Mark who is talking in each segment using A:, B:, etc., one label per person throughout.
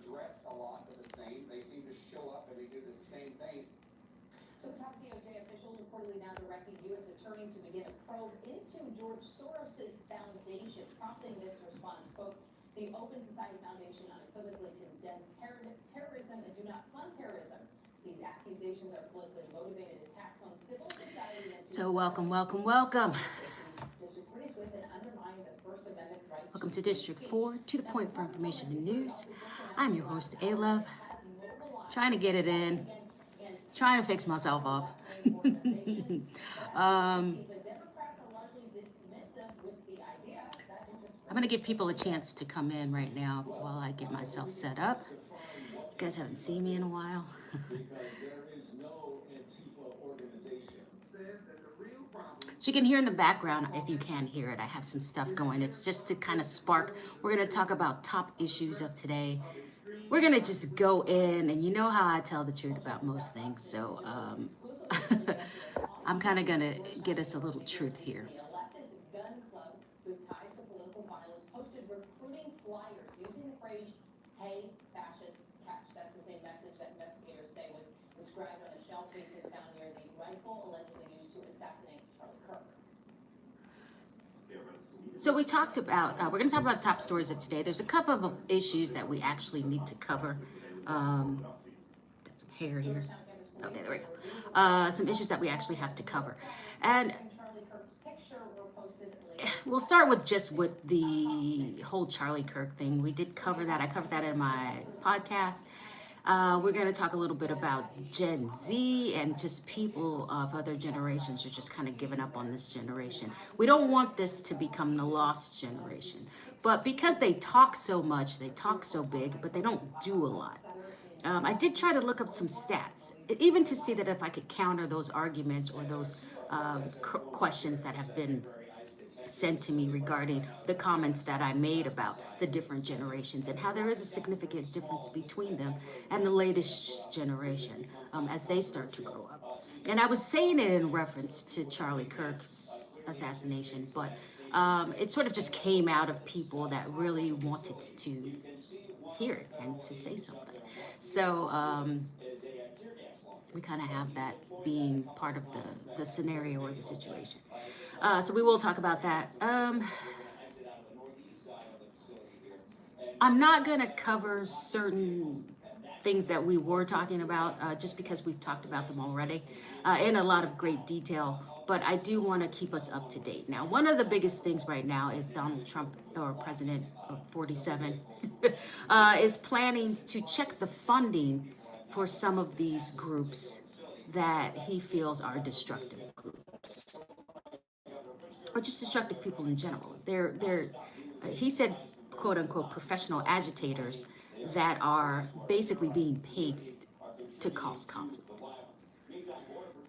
A: dressed a lot the same. They seem to show up and they do the same thing. So top DOJ officials reportedly now directing U.S. attorneys to begin a probe into George Soros' foundation, prompting this response. Quote, the Open Society Foundation unequivocally condemned terrorism and do not fund terrorism. These accusations are politically motivated attacks on civil society. So welcome. Disagrees with and undermine the First Amendment right. Welcome to District 4, to the point for information and news. I'm your host, A-Love, trying to get it in. Trying to fix myself up. I'm going to give people a chance to come in right now while I get myself set up. You guys haven't seen me in a while. So you can hear in the background, if you can hear it, I have some stuff going. It's just to kind of spark. We're going to talk about top issues of today. We're going to just go in, and you know how I tell the truth about most things, so I'm kind of going to get us a little truth here. So we talked about, we're going to talk about the top stories of today. There's a couple of issues that we actually need to cover. Got some hair here. Okay, there we go. Some issues that we actually have to cover. And we'll start with the whole Charlie Kirk thing. We did cover that. I covered that in my podcast. We're going to talk a little bit about Gen Z and just people of other generations who are just kind of giving up on this generation. We don't want this to become the lost generation. But because they talk so much, they talk so big, but they don't do a lot. I did try to look up some stats, even to see that if I could counter those arguments or those questions that have been sent to me regarding the comments that I made about the different generations and how there is a significant difference between them and the latest generation as they start to grow up. And I was saying it in reference to Charlie Kirk's assassination, but it sort of just came out of people that really wanted to hear it and to say something. So we kind of have that being part of the scenario or the situation. So we will talk about that. I'm not going to cover certain things that we were talking about just because we've talked about them already in a lot of great detail. But I do want to keep us up to date. Now, one of the biggest things right now is Donald Trump, or President 47, is planning to check the funding for some of these groups that he feels are destructive groups, or just destructive people in general. He said, quote unquote, professional agitators that are basically being paid to cause conflict.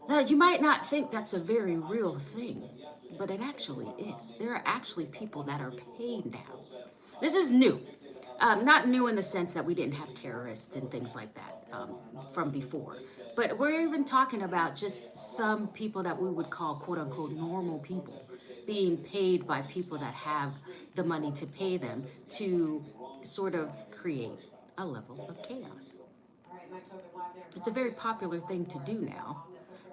A: Now, you might not think that's a very real thing, but it actually is. There are actually people that are paid now. This is new. Not new in the sense that we didn't have terrorists and things like that from before. But we're even talking about just some people that we would call, quote unquote, normal people being paid by people that have the money to pay them to sort of create a level of chaos. It's a very popular thing to do now.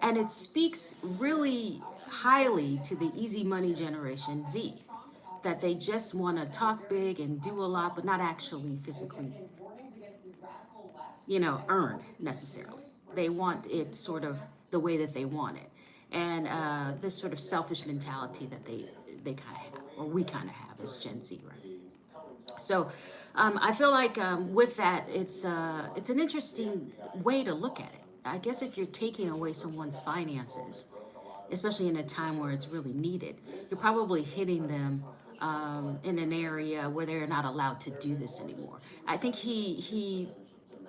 A: And it speaks really highly to the easy money generation Z, that they just want to talk big and do a lot, but not actually physically, earn necessarily. They want it sort of the way that they want it. And this sort of selfish mentality that they kind of have, or we kind of have as Gen Z, right? So I feel like with that, it's an interesting way to look at it. I guess if you're taking away someone's finances, especially in a time where it's really needed, you're probably hitting them in an area where they're not allowed to do this anymore. I think he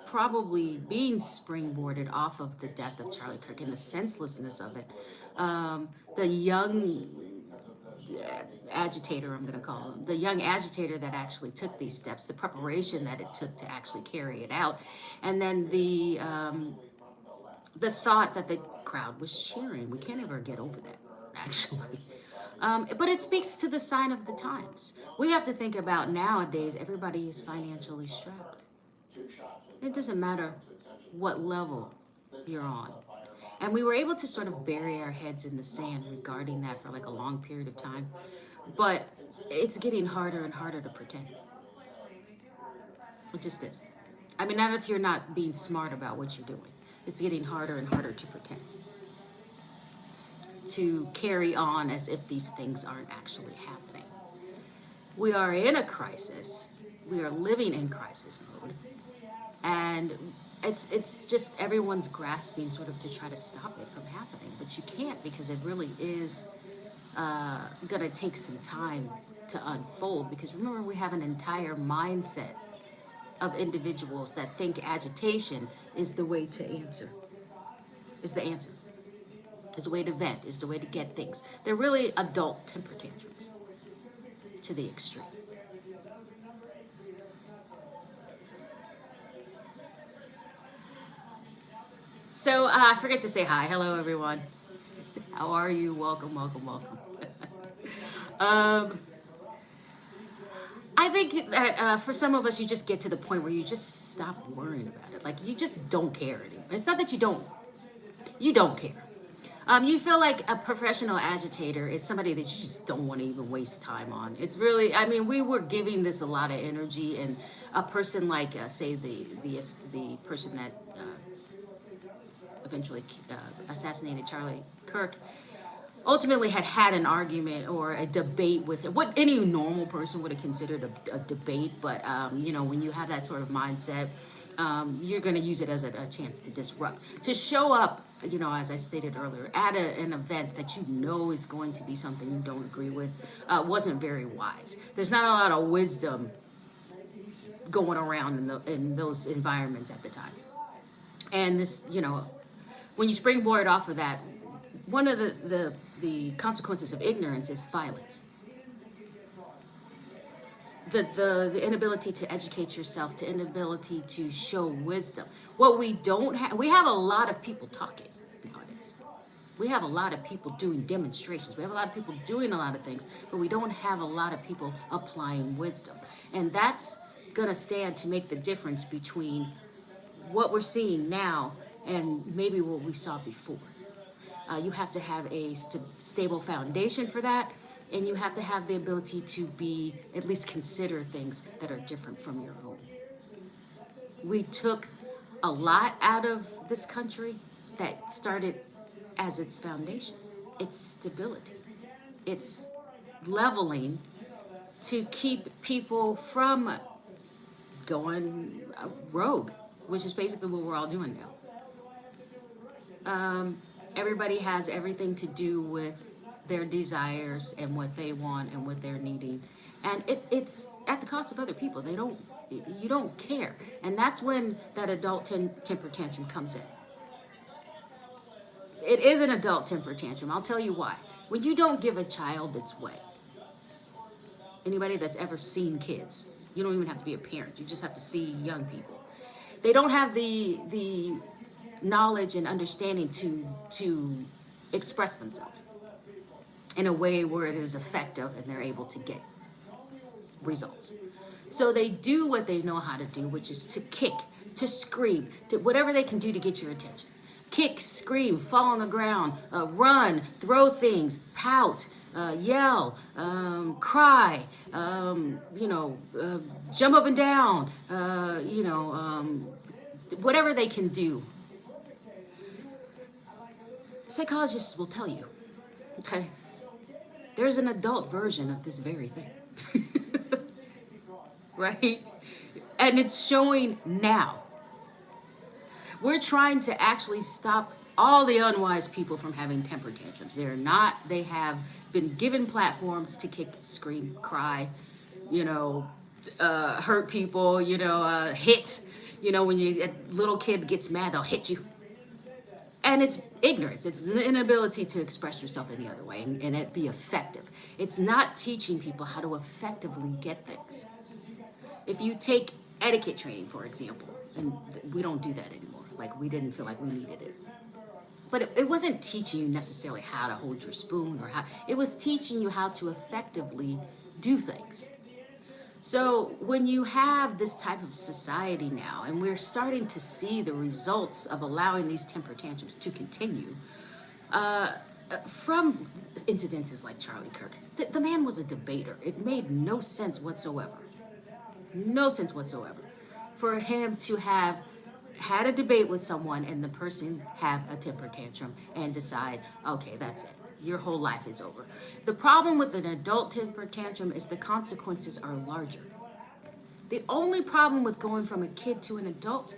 A: probably being springboarded off of the death of Charlie Kirk and the senselessness of it, the young agitator, I'm going to call him, the young agitator that actually took these steps, the preparation that it took to actually carry it out, and then the thought that the crowd was cheering. We can't ever get over that, actually. But it speaks to the sign of the times. We have to think about nowadays, everybody is financially strapped. It doesn't matter what level you're on. And we were able to sort of bury our heads in the sand regarding that for like a long period of time. But it's getting harder and harder to pretend. It just is. I mean, not if you're not being smart about what you're doing. It's getting harder and harder to pretend, to carry on as if these things aren't actually happening. We are in a crisis. We are living in crisis mode. And it's just everyone's grasping sort of to try to stop it from happening. But you can't, because it really is going to take some time to unfold. Because remember, we have an entire mindset of individuals that think agitation is the way to answer, is the answer, is the way to vent, is the way to get things. They're really adult temper tantrums to the extreme. So I forget to say hi. Hello, everyone. How are you? Welcome, welcome, welcome. I think that for some of us, you just get to the point where you just stop worrying about it. Like, you just don't care anymore. It's not that you don't care. You feel like a professional agitator is somebody that you just don't want to even waste time on. It's really, I mean, we were giving this a lot of energy, and a person like, say, the person that eventually assassinated Charlie Kirk, ultimately had an argument or a debate with him, what any normal person would have considered a debate. But when you have that sort of mindset, you're going to use it as a chance to disrupt, to show up, as I stated earlier, at an event that you know is going to be something you don't agree with. Wasn't very wise. There's not a lot of wisdom going around in those environments at the time. And this, when you springboard off of that, one of the consequences of ignorance is violence. The inability to educate yourself, the inability to show wisdom. What we don't have, we have a lot of people talking nowadays. We have a lot of people doing demonstrations. We have a lot of people doing a lot of things, but we don't have a lot of people applying wisdom. And that's going to stand to make the difference between what we're seeing now and maybe what we saw before. You have to have a stable foundation for that, and you have to have the ability to at least consider things that are different from your own. We took a lot out of this country that started as its foundation, its stability, its leveling, to keep people from going rogue, which is basically what we're all doing now. Everybody has everything to do with their desires and what they want and what they're needing, and it's at the cost of other people. You don't care, and that's when that adult temper tantrum comes in. It is an adult temper tantrum. I'll tell you why. When you don't give a child its way. Anybody that's ever seen kids, you don't even have to be a parent. You just have to see young people. They don't have the knowledge and understanding to express themselves in a way where it is effective and they're able to get results. So they do what they know how to do, which is to kick, to scream, to whatever they can do to get your attention. Kick, scream, fall on the ground, run, throw things, pout, yell, cry, jump up and down, whatever they can do. Psychologists will tell you, okay, there's an adult version of this very thing, right? And it's showing now. We're trying to actually stop all the unwise people from having temper tantrums. They have been given platforms to kick, scream, cry, hurt people, hit, when a little kid gets mad, they'll hit you. And it's ignorance. It's the inability to express yourself any other way and it be effective. It's not teaching people how to effectively get things. If you take etiquette training, for example, and we don't do that anymore. Like, we didn't feel like we needed it. But it wasn't teaching you necessarily how to hold your spoon it was teaching you how to effectively do things. So when you have this type of society now, and we're starting to see the results of allowing these temper tantrums to continue, uh, from incidences like Charlie Kirk, the man was a debater. It made no sense whatsoever. No sense whatsoever for him to have had a debate with someone and the person have a temper tantrum and decide, okay, that's it. Your whole life is over. The problem with an adult temper tantrum is the consequences are larger. The only problem with going from a kid to an adult,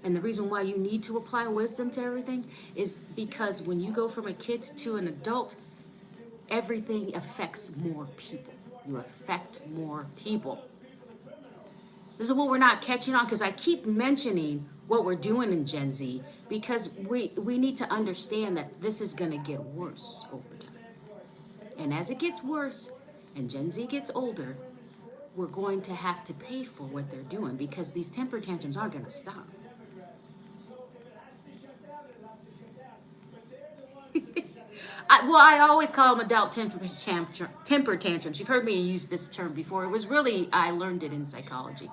A: and the reason why you need to apply wisdom to everything, is because when you go from a kid to an adult, everything affects more people. You affect more people. This is what we're not catching on, because I keep mentioning what we're doing in Gen Z, because we need to understand that this is going to get worse over time. And as it gets worse and Gen Z gets older, we're going to have to pay for what they're doing, because these temper tantrums aren't going to stop. I always call them adult temper tantrums. You've heard me use this term before. It was really, I learned it in psychology.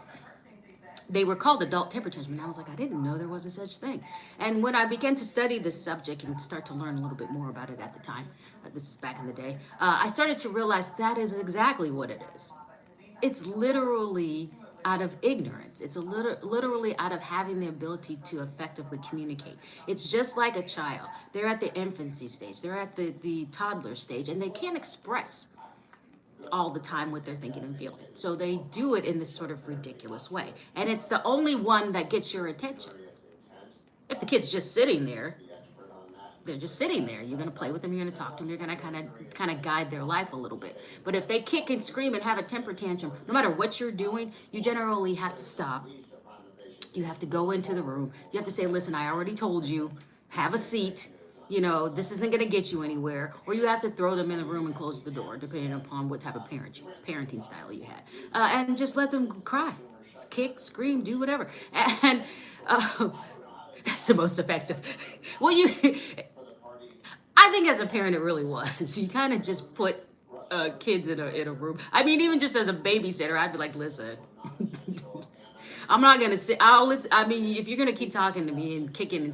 A: They were called adult temper tantrums, and I was like, I didn't know there was a such thing. And when I began to study this subject and start to learn a little bit more about it at the time, this is back in the day, I started to realize that is exactly what it is. It's literally out of ignorance. It's literally out of having the ability to effectively communicate. It's just like a child. They're at the infancy stage. They're at the toddler stage, and they can't express all the time what they're thinking and feeling. So they do it in this sort of ridiculous way. And it's the only one that gets your attention. If the kid's just sitting there, they're just sitting there. You're going to play with them. You're going to talk to them. You're going to kind of guide their life a little bit. But if they kick and scream and have a temper tantrum, no matter what you're doing, you generally have to stop. You have to go into the room. You have to say, listen, I already told you, have a seat. You know, this isn't going to get you anywhere. Or you have to throw them in the room and close the door, depending upon what type of parenting style you had. And just let them cry, kick, scream, do whatever. And that's the most effective. Well, I think as a parent, it really was. You kind of just put kids in a room. I mean, even just as a babysitter, I'd be like, listen, I'm not gonna sit. I'll listen. I mean, if you're gonna keep talking to me and kicking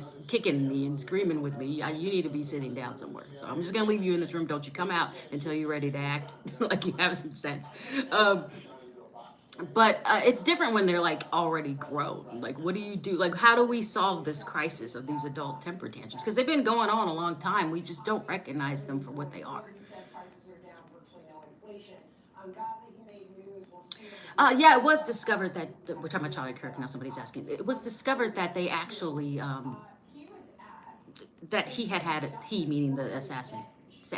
A: me and screaming with me, you need to be sitting down somewhere. So I'm just gonna leave you in this room. Don't you come out until you're ready to act like you have some sense. But it's different when they're like already grown. Like, what do you do? Like, how do we solve this crisis of these adult temper tantrums? Because they've been going on a long time. We just don't recognize them for what they are. Yeah, it was discovered that we're talking about Charlie Kirk now. Somebody's asking. It was discovered that they actually that he meaning the assassinator. Is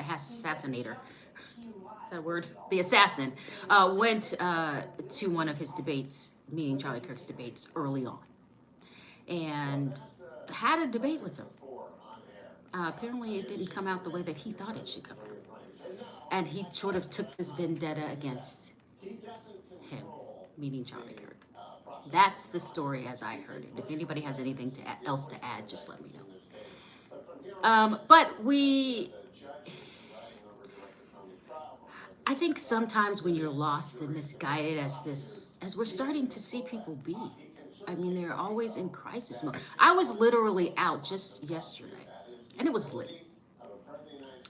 A: that a word? The assassin went to one of his debates, meaning Charlie Kirk's debates, early on, and had a debate with him. Apparently, it didn't come out the way that he thought it should come out, and he sort of took this vendetta against him, meaning Charlie Kirk. That's the story as I heard it. If anybody has anything else to add, just let me know. But I think sometimes when you're lost and misguided as we're starting to see people be, I mean, they're always in crisis mode. I was literally out just yesterday, and it was late.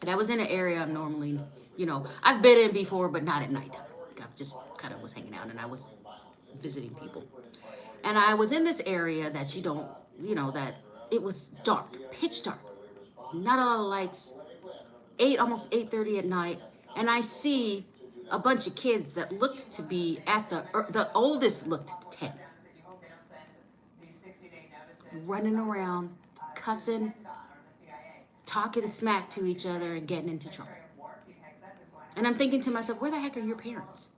A: And I was in an area I'm normally, I've been in before, but not at nighttime. Like, I just kind of was hanging out, and I was visiting people. And I was in this area that that it was dark, pitch dark, not a lot of lights, almost 8:30 at night. And I see a bunch of kids that looked to be the oldest looked 10, running around, cussing, talking smack to each other and getting into trouble. And I'm thinking to myself, where the heck are your parents?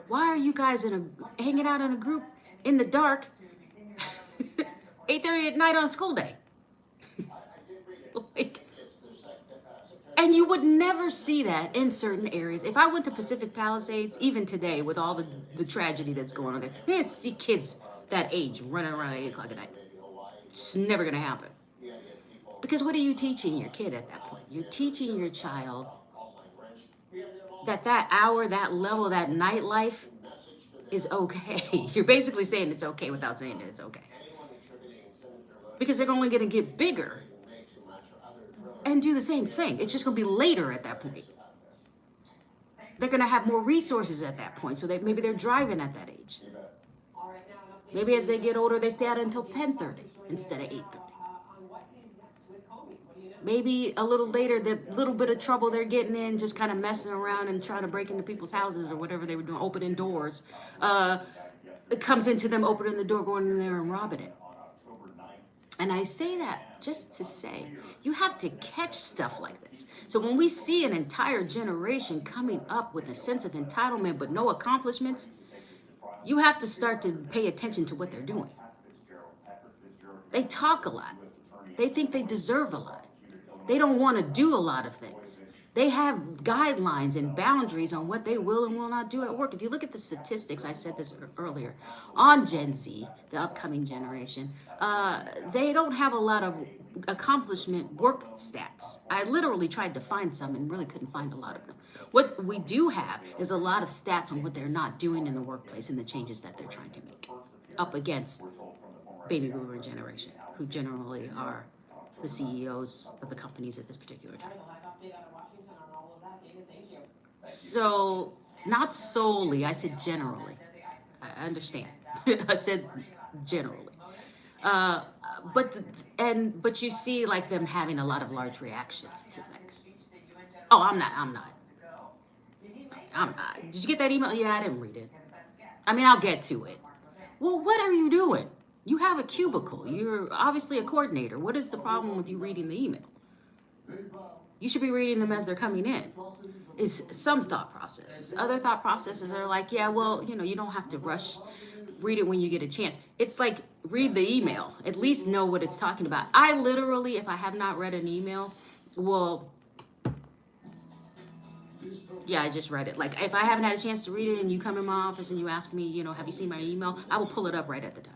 A: Why are you guys hanging out in a group in the dark, 8:30 at night on a school day? And you would never see that in certain areas. If I went to Pacific Palisades, even today, with all the tragedy that's going on there, you didn't see kids that age running around at 8 o'clock at night. It's never going to happen. Because what are you teaching your kid at that point? You're teaching your child that hour, that level, that nightlife is okay. You're basically saying it's okay without saying that it's okay. Because they're only going to get bigger and do the same thing. It's just going to be later at that point. They're going to have more resources at that point. So that maybe they're driving at that age. Maybe as they get older, they stay out until 10:30 instead of 8:30. Maybe a little later, the little bit of trouble they're getting in, just kind of messing around and trying to break into people's houses or whatever they were doing, opening doors, it comes into them opening the door, going in there and robbing it. And I say that just to say, you have to catch stuff like this. So when we see an entire generation coming up with a sense of entitlement but no accomplishments, you have to start to pay attention to what they're doing. They talk a lot. They think they deserve a lot. They don't want to do a lot of things. They have guidelines and boundaries on what they will and will not do at work. If you look at the statistics, I said this earlier, on Gen Z, the upcoming generation, they don't have a lot of accomplishment work stats. I literally tried to find some and really couldn't find a lot of them. What we do have is a lot of stats on what they're not doing in the workplace and the changes that they're trying to make up against baby boomer generation, who generally are the CEOs of the companies at this particular time. So, not solely, I said generally. I understand. I said generally. But you see like them having a lot of large reactions to things. Oh, I'm not. Did you get that email? Yeah, I didn't read it. I mean, I'll get to it. Well, what are you doing? You have a cubicle. You're obviously a coordinator. What is the problem with you reading the email? You should be reading them as they're coming in. Is some thought processes. Other thought processes are like, yeah, well, you don't have to rush. Read it when you get a chance. It's like, read the email. At least know what it's talking about. I literally, if I have not read an email, well, yeah, I just read it. Like, if I haven't had a chance to read it and you come in my office and you ask me, have you seen my email? I will pull it up right at the time.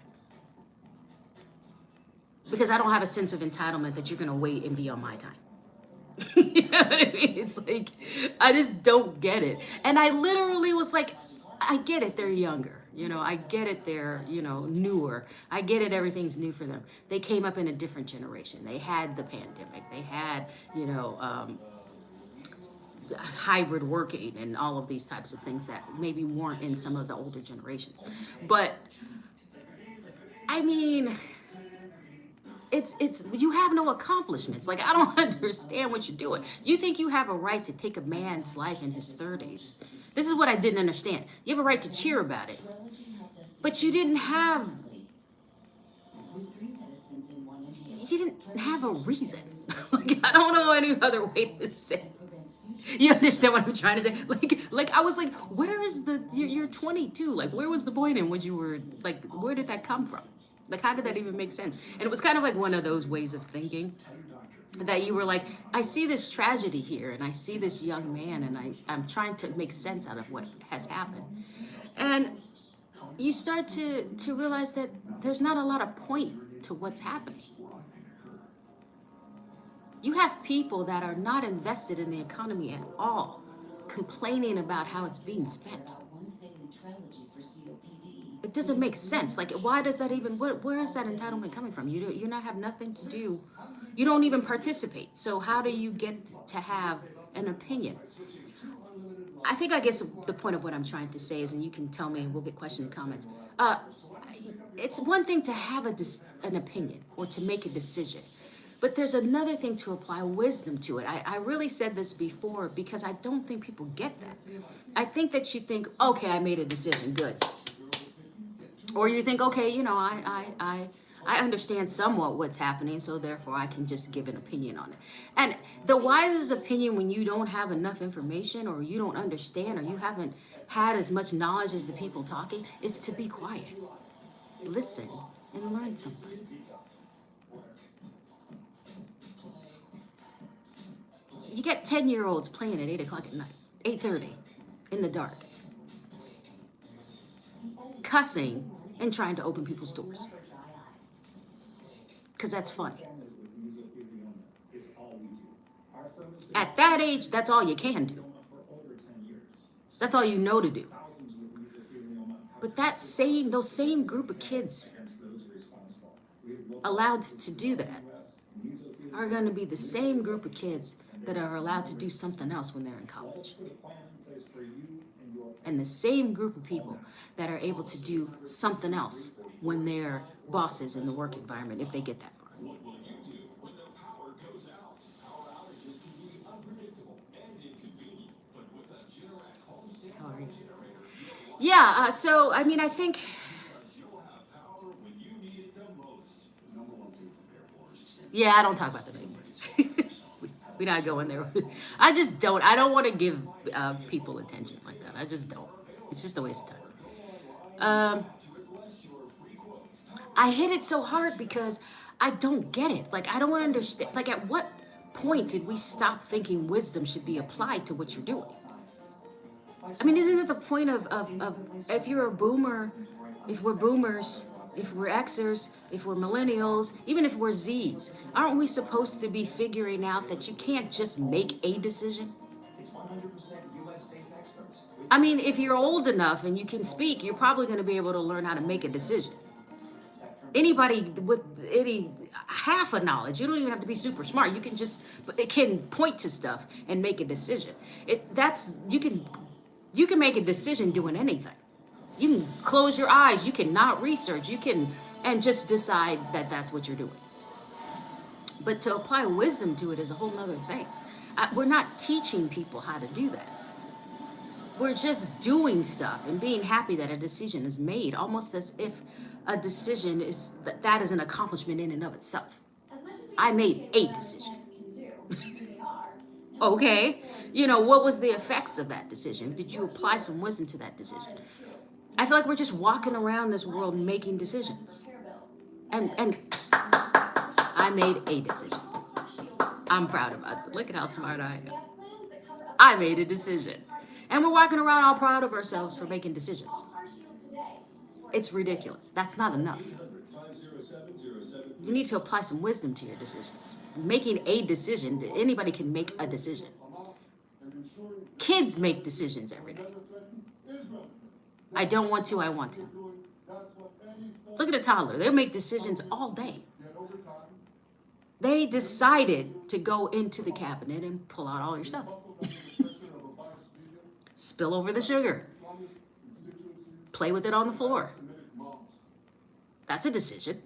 A: Because I don't have a sense of entitlement that you're going to wait and be on my time. You know what I mean? It's like, I just don't get it. And I literally was like, I get it, they're younger. I get it, they're, newer. I get it, everything's new for them. They came up in a different generation. They had the pandemic. They had, hybrid working and all of these types of things that maybe weren't in some of the older generations. But, I mean, it's you have no accomplishments. Like, I don't understand what you're doing. You think you have a right to take a man's life in his 30s. This is what I didn't understand. You have a right to cheer about it. But you didn't have a reason. Like, I don't know any other way to say it. You understand what I'm trying to say? Like I was like, where is you're 22. Like, where was the point in when you were, like, where did that come from? Like, how did that even make sense? And it was kind of like one of those ways of thinking that you were like, I see this tragedy here and I see this young man and I'm trying to make sense out of what has happened. And you start to realize that there's not a lot of point to what's happening. You have people that are not invested in the economy at all, complaining about how it's being spent. It doesn't make sense. Like, why does that even, where is that entitlement coming from? You not have nothing to do. You don't even participate. So how do you get to have an opinion? I guess the point of what I'm trying to say is, and you can tell me, we'll get questions and comments. It's one thing to have an opinion or to make a decision. But there's another thing to apply wisdom to it. I really said this before because I don't think people get that. I think that you think, okay, I made a decision, good. Or you think, okay, I understand somewhat what's happening, so therefore I can just give an opinion on it. And the wisest opinion when you don't have enough information or you don't understand or you haven't had as much knowledge as the people talking is to be quiet. Listen and learn something. You get 10-year-olds playing at 8 o'clock at night, 8:30 in the dark, cussing and trying to open people's doors. Because that's funny. At that age, that's all you can do. That's all you know to do. But those same group of kids allowed to do that are going to be the same group of kids that are allowed to do something else when they're in college. And the same group of people that are able to do something else when they're bosses in the work environment, if they get that far. How are you? Yeah, so I mean, I think I don't talk about that anymore. We're not going there. I just don't. I don't want to give people attention like that. I just don't. It's just a waste of time. I hit it so hard because I don't get it. Like, I don't understand. Like, at what point did we stop thinking wisdom should be applied to what you're doing? I mean, isn't it the point of if you're a boomer, if we're boomers, if we're Xers, if we're millennials, even if we're Zs, aren't we supposed to be figuring out that you can't just make a decision? I mean, if you're old enough and you can speak, you're probably going to be able to learn how to make a decision. Anybody with any half a knowledge, you don't even have to be super smart. You can it can point to stuff and make a decision. You can make a decision doing anything. You can close your eyes. You can not research. And just decide that that's what you're doing. But to apply wisdom to it is a whole nother thing. We're not teaching people how to do that. We're just doing stuff and being happy that a decision is made, almost as if a decision that is an accomplishment in and of itself. I made a decision. Okay. What was the effects of that decision? Did you apply some wisdom to that decision? I feel like we're just walking around this world making decisions. And I made a decision. I'm proud of myself. Look at how smart I am. I made a decision. And we're walking around all proud of ourselves for making decisions. It's ridiculous. That's not enough. You need to apply some wisdom to your decisions. Making a decision, anybody can make a decision. Kids make decisions every day. I don't want to, I want to. Look at a toddler. They'll make decisions all day. They decided to go into the cabinet and pull out all your stuff. Spill over the sugar. Play with it on the floor. That's a decision.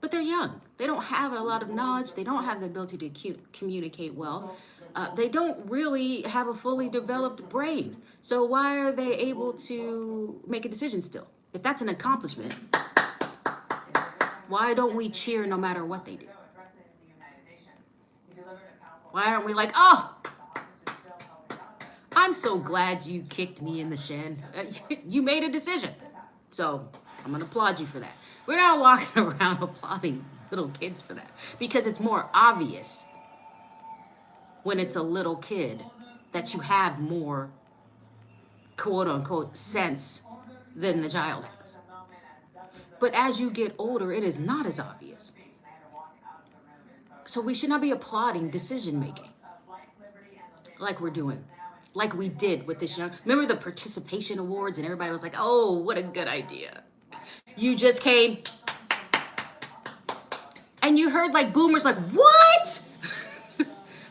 A: But they're young. They don't have a lot of knowledge. They don't have the ability to communicate well. They don't really have a fully developed brain. So why are they able to make a decision still? If that's an accomplishment, why don't we cheer no matter what they do? Why aren't we like, oh, I'm so glad you kicked me in the shin. You made a decision. So I'm going to applaud you for that. We're not walking around applauding little kids for that because it's more obvious when it's a little kid that you have more quote unquote sense than the child has. But as you get older, it is not as obvious. So we should not be applauding decision making like we're doing, like we did with this young. Remember the participation awards and everybody was like, oh, what a good idea. You just came and you heard like boomers like, what?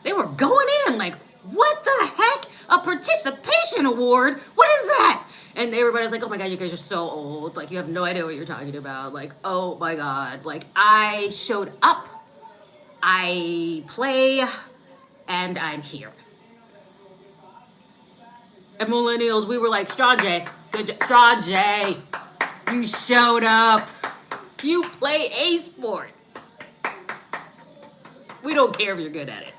A: They were going in like, what the heck? A participation award? What is that? And everybody's like, oh my God, you guys are so old. Like, you have no idea what you're talking about. Like, oh my God. Like, I showed up, I play, and I'm here. And millennials, we were like, Strong J, good job. Strong J, you showed up. You play a sport. We don't care if you're good at it.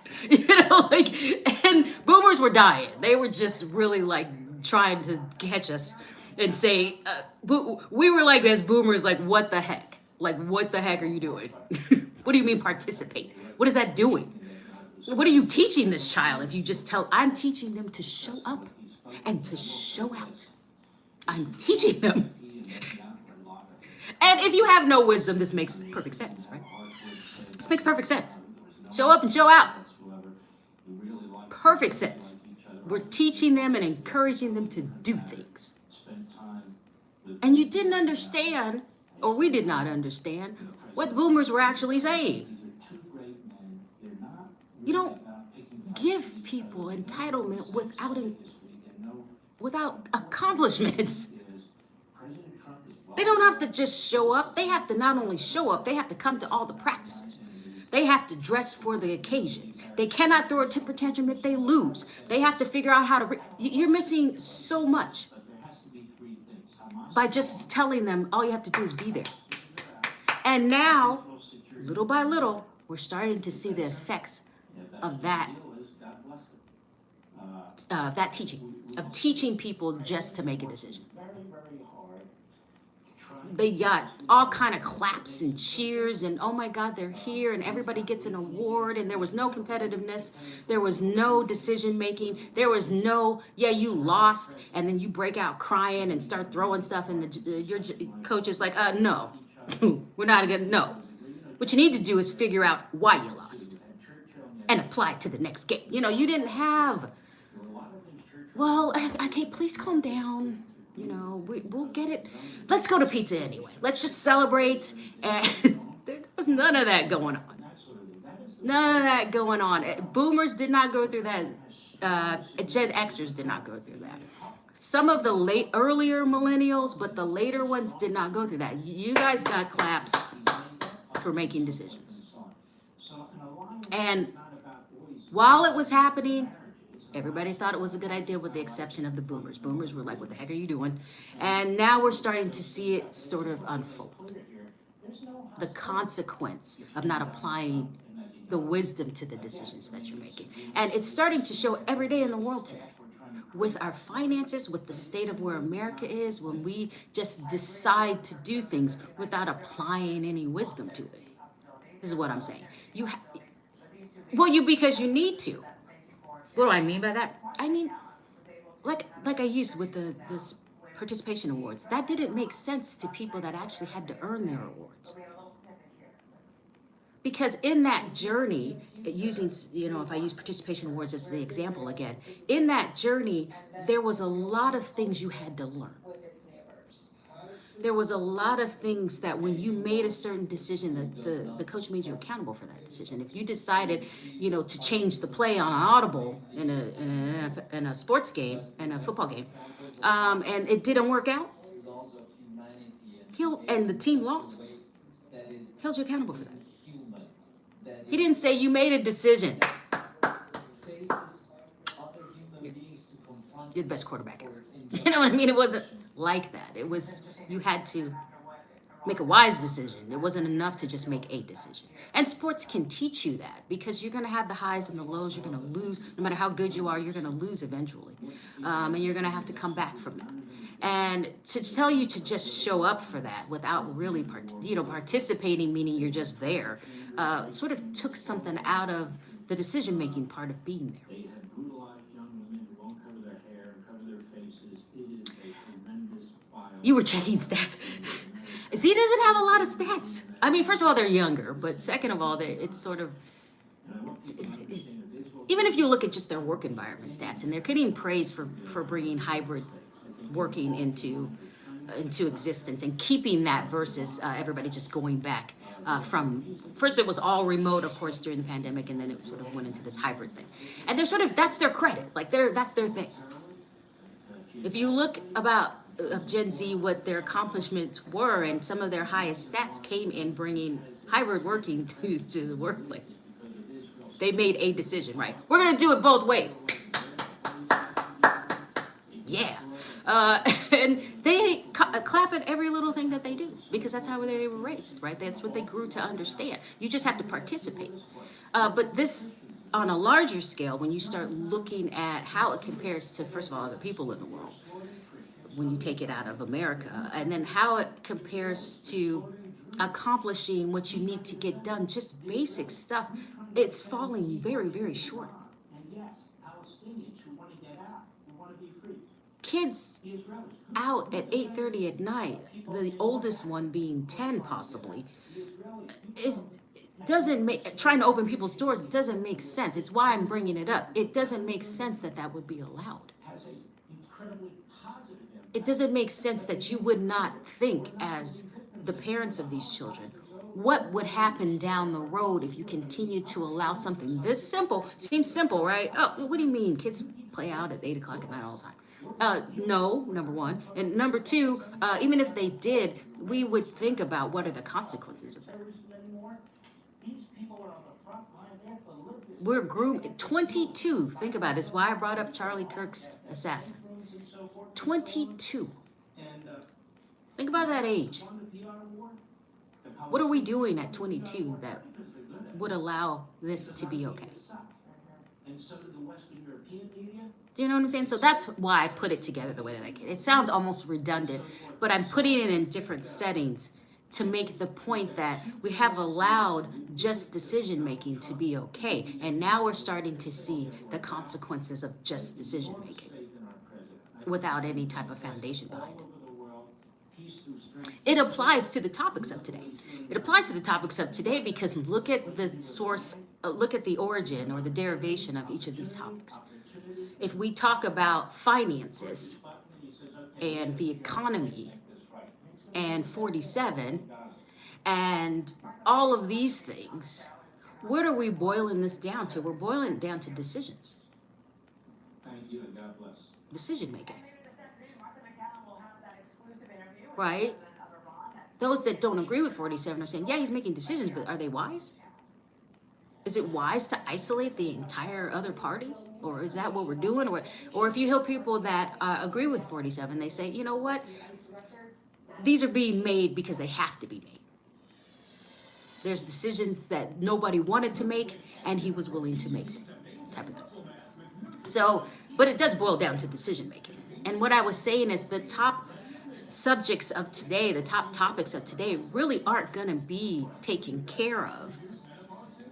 A: And boomers were dying. They were just really like trying to catch us and say, we were like, as boomers, like, what the heck? Like, what the heck are you doing? What do you mean participate? What is that doing? What are you teaching this child if you just I'm teaching them to show up and to show out. I'm teaching them. And if you have no wisdom, this makes perfect sense, right? This makes perfect sense. Show up and show out. Perfect sense. we're teaching them and encouraging them to do things. And you didn't understand, or we did not understand, what boomers were actually saying. You don't give people entitlement without accomplishments. They don't have to just show up. They have to not only show up, they have to come to all the practices. They have to dress for the occasion. They cannot throw a temper tantrum if they lose. They have to figure out how to... You're missing so much by just telling them all you have to do is be there. And now, little by little, we're starting to see the effects of that teaching, of teaching people just to make a decision. They got all kind of claps and cheers and, oh my God, they're here, and everybody gets an award, and there was no competitiveness. There was no decision making. There was no, yeah, you lost, and then you break out crying and start throwing stuff, and your coach is like, no, we're not gonna, no. What you need to do is figure out why you lost and apply it to the next game. You know, you didn't have, well, okay, please calm down. You know, we'll get it. Let's go to pizza anyway. Let's just celebrate. And there was none of that going on. None of that going on. Boomers did not go through that. Gen Xers did not go through that. Some of the earlier millennials, but the later ones did not go through that. You guys got claps for making decisions. And while it was happening, everybody thought it was a good idea with the exception of the boomers. Boomers were like, what the heck are you doing? And now we're starting to see it sort of unfold. The consequence of not applying the wisdom to the decisions that you're making. And it's starting to show every day in the world today. With our finances, with the state of where America is, when we just decide to do things without applying any wisdom to it. This is what I'm saying. Because you need to. What do I mean by that? I mean, like I used with the participation awards, that didn't make sense to people that actually had to earn their awards. Because in that journey, using, if I use participation awards as the example again, in that journey, there was a lot of things you had to learn. There was a lot of things that when you made a certain decision, the coach made you accountable for that decision. If you decided, to change the play on an audible in a sports game, in a football game, and it didn't work out, and the team lost, he held you accountable for that. He didn't say you made a decision. You're the best quarterback ever. You know what I mean? It wasn't like that. It was, you had to make a wise decision. It wasn't enough to just make a decision. And sports can teach you that because you're going to have the highs and the lows. You're going to lose. No matter how good you are, you're going to lose eventually. And you're going to have to come back from that. And to tell you to just show up for that without really participating, meaning you're just there, sort of took something out of the decision-making part of being there. You were checking stats. Z doesn't have a lot of stats. I mean, first of all, they're younger, but second of all, it's sort of, even if you look at just their work environment stats, and they're getting praised for bringing hybrid working into existence and keeping that versus everybody just going back from, first it was all remote, of course, during the pandemic, and then it sort of went into this hybrid thing. And they're sort of, that's their credit, like that's their thing. If you look of Gen Z, what their accomplishments were, and some of their highest stats came in bringing hybrid working to the workplace. They made a decision, right? We're going to do it both ways. Yeah. And they clap at every little thing that they do because that's how they were raised, right? That's what they grew to understand. You just have to participate. But this, on a larger scale, when you start looking at how it compares to, first of all, other people in the world, when you take it out of America, and then how it compares to accomplishing what you need to get done, just basic stuff, it's falling very, very short. Kids out at 8:30 at night, the oldest one being 10 possibly, doesn't make, trying to open people's doors doesn't make sense. It's why I'm bringing it up. It doesn't make sense that that would be allowed. It doesn't make sense that you would not think, as the parents of these children, what would happen down the road if you continue to allow something this simple. Seems simple, right? Oh, what do you mean kids play out at 8 o'clock at night all the time? No, number one. And number two, even if they did, we would think about what are the consequences of that. We're groomed. 22. Think about it. It's why I brought up Charlie Kirk's assassin. 22. Think about that age. What are we doing at 22 that would allow this to be okay? Do you know what I'm saying? So that's why I put it together the way that I can. It sounds almost redundant, but I'm putting it in different settings to make the point that we have allowed just decision making to be okay. And now we're starting to see the consequences of just decision making without any type of foundation behind it. It applies to the topics of today. It applies to the topics of today because look at the source, look at the origin or the derivation of each of these topics. If we talk about finances and the economy and 47 and all of these things, what are we boiling this down to? We're boiling it down to decisions. Decision making. Right? Those that don't agree with 47 are saying, yeah, he's making decisions, but are they wise? Is it wise to isolate the entire other party? Or is that what we're doing? Or if you hear people that agree with 47, they say, you know what? These are being made because they have to be made. There's decisions that nobody wanted to make, and he was willing to make them, type of thing. So, but it does boil down to decision making. And what I was saying is the top subjects of today, the top topics of today really aren't going to be taken care of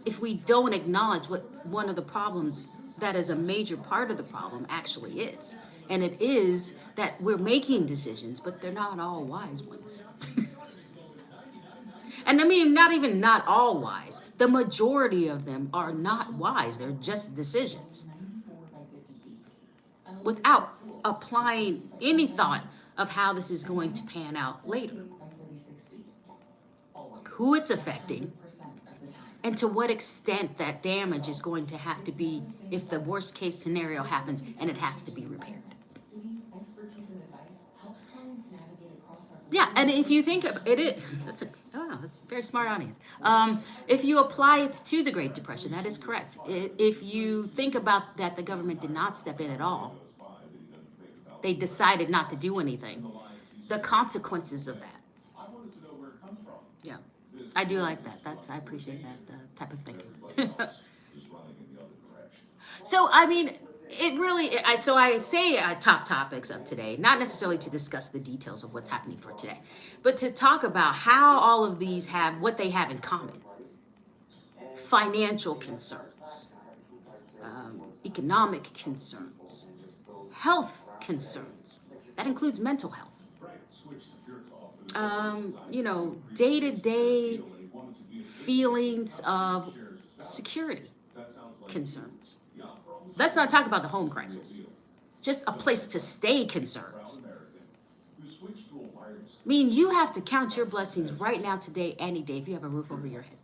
A: if we don't acknowledge what one of the problems that is a major part of the problem actually is. And it is that we're making decisions, but they're not all wise ones. And I mean, not all wise. The majority of them are not wise. They're just decisions without applying any thought of how this is going to pan out later, who it's affecting, and to what extent that damage is going to have to be if the worst case scenario happens and it has to be repaired. Yeah, and if you think of it, that's a very smart audience. If you apply it to the Great Depression, that is correct. If you think about that, the government did not step in at all. They decided not to do anything. The consequences of that. Yeah, I do like that. I appreciate that type of thinking. So, I mean, it really, so I say top topics of today, not necessarily to discuss the details of what's happening for today, but to talk about how all of these have what they have in common. Financial concerns, economic concerns, health concerns. That includes mental health. Day-to-day feelings of security concerns. Let's not talk about the home crisis. Just a place to stay concerns. I mean, you have to count your blessings right now, today, any day, if you have a roof over your head.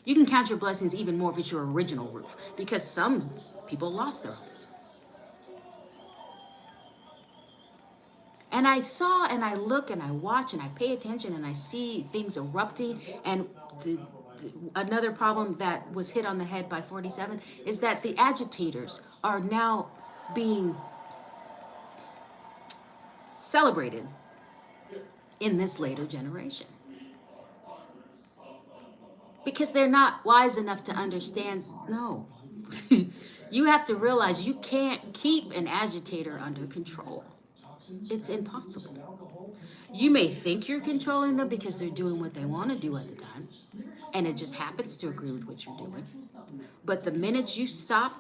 A: You can count your blessings even more if it's your original roof, because some people lost their homes. And I saw and I look and I watch and I pay attention and I see things erupting. And another problem that was hit on the head by 47 is that the agitators are now being celebrated in this later generation. Because they're not wise enough to understand, no. You have to realize you can't keep an agitator under control. It's impossible. You may think you're controlling them because they're doing what they want to do at the time, and it just happens to agree with what you're doing. But the minute you stop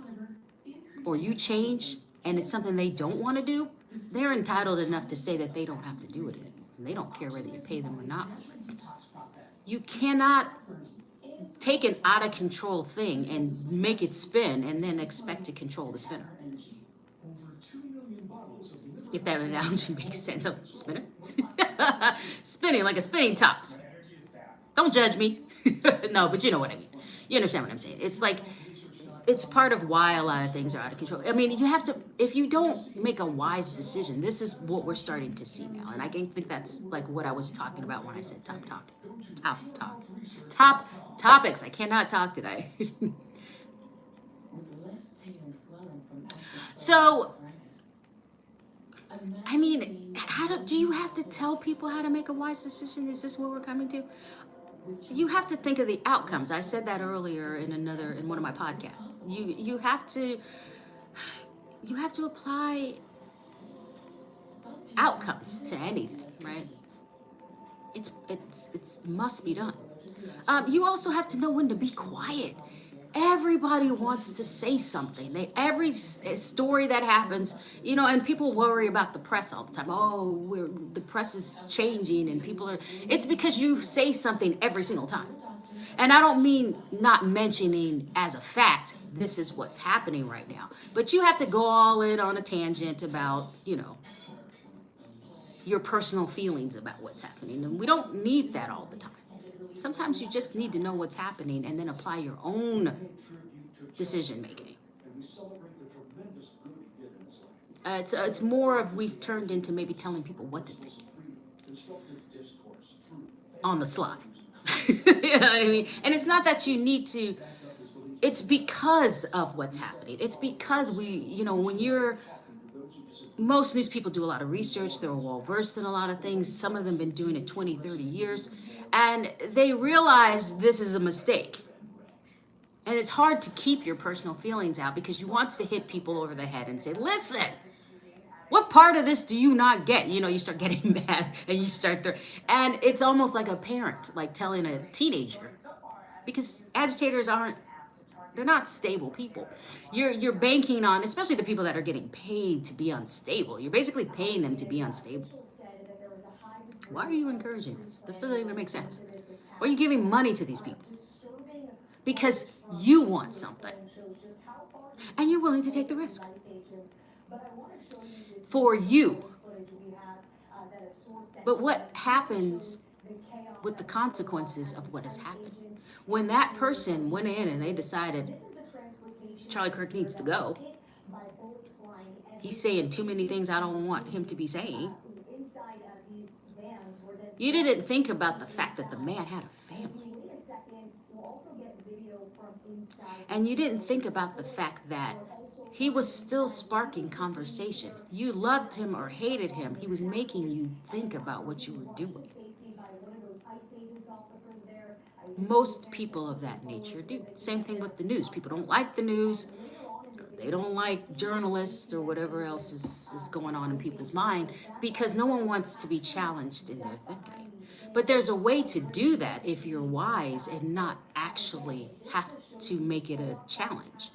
A: or you change and it's something they don't want to do, they're entitled enough to say that they don't have to do it. And they don't care whether you pay them or not. You cannot take an out of control thing and make it spin and then expect to control the spinner. If that analogy makes sense. A spinner? Spinning like a spinning top. Don't judge me. No, but you know what I mean. You understand what I'm saying. It's like, it's part of why a lot of things are out of control. I mean, you have to, if you don't make a wise decision, this is what we're starting to see now. And I think that's like what I was talking about when I said top topics. I cannot talk today. So, I mean, do you have to tell people how to make a wise decision? Is this what we're coming to? You have to think of the outcomes. I said that earlier in one of my podcasts. You have to apply outcomes to anything, right? It's must be done. You also have to know when to be quiet. Everybody wants to say something. Every story that happens, and people worry about the press all the time. Oh, the press is changing and people are. It's because you say something every single time. And I don't mean not mentioning as a fact, this is what's happening right now. But you have to go all in on a tangent about, your personal feelings about what's happening. And we don't need that all the time. Sometimes you just need to know what's happening and then apply your own decision making. It's more of we've turned into maybe telling people what to think on the slide. You know what I mean? And it's not that you need to, it's because of what's happening. It's because most news people do a lot of research. They're well versed in a lot of things. Some of them been doing it 20, 30 years. And they realize this is a mistake. And it's hard to keep your personal feelings out because you want to hit people over the head and say, listen, what part of this do you not get? You start getting mad and you start and it's almost like a parent, like telling a teenager, because agitators they're not stable people. You're banking on, especially the people that are getting paid to be unstable. You're basically paying them to be unstable. Why are you encouraging this? This doesn't even make sense. Why are you giving money to these people? Because you want something. And you're willing to take the risk. For you. But what happens with the consequences of what has happened? When that person went in and they decided Charlie Kirk needs to go, he's saying too many things I don't want him to be saying. You didn't think about the fact that the man had a family. And you didn't think about the fact that he was still sparking conversation. You loved him or hated him. He was making you think about what you were doing. Most people of that nature do. Same thing with the news. People don't like the news. They don't like journalists or whatever else is going on in people's mind because no one wants to be challenged in their thinking. But there's a way to do that if you're wise and not actually have to make it a challenge.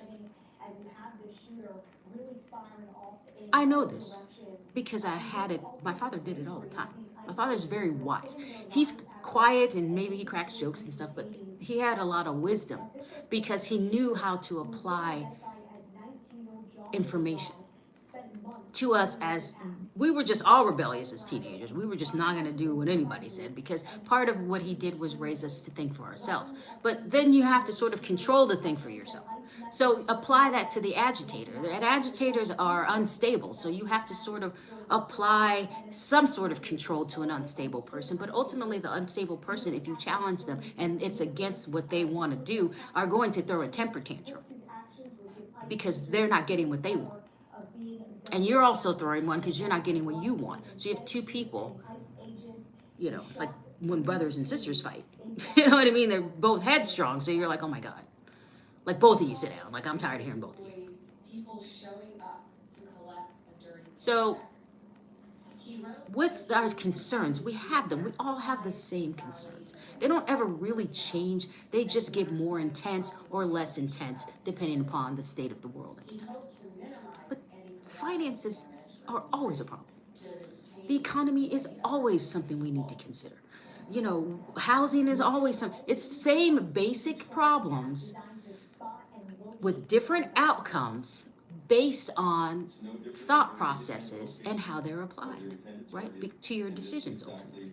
A: I know this because I had it. My father did it all the time. My father's very wise. He's quiet and maybe he cracks jokes and stuff, but he had a lot of wisdom because he knew how to apply information to us as we were just all rebellious as teenagers. We were just not going to do what anybody said because part of what he did was raise us to think for ourselves. But then you have to sort of control the thing for yourself. So apply that to the agitator. And agitators are unstable. So you have to sort of apply some sort of control to an unstable person. But ultimately, the unstable person, if you challenge them and it's against what they want to do, are going to throw a temper tantrum because they're not getting what they want. And you're also throwing one because you're not getting what you want. So you have two people, it's like when brothers and sisters fight. You know what I mean? They're both headstrong. So you're like, oh my God. Like both of you sit down. Like I'm tired of hearing both of you. So with our concerns, we have them. We all have the same concerns. They don't ever really change. They just get more intense or less intense depending upon the state of the world at the time. But finances are always a problem. The economy is always something we need to consider. You know, housing is always it's same basic problems with different outcomes based on thought processes and how they're applied, right? To your decisions ultimately.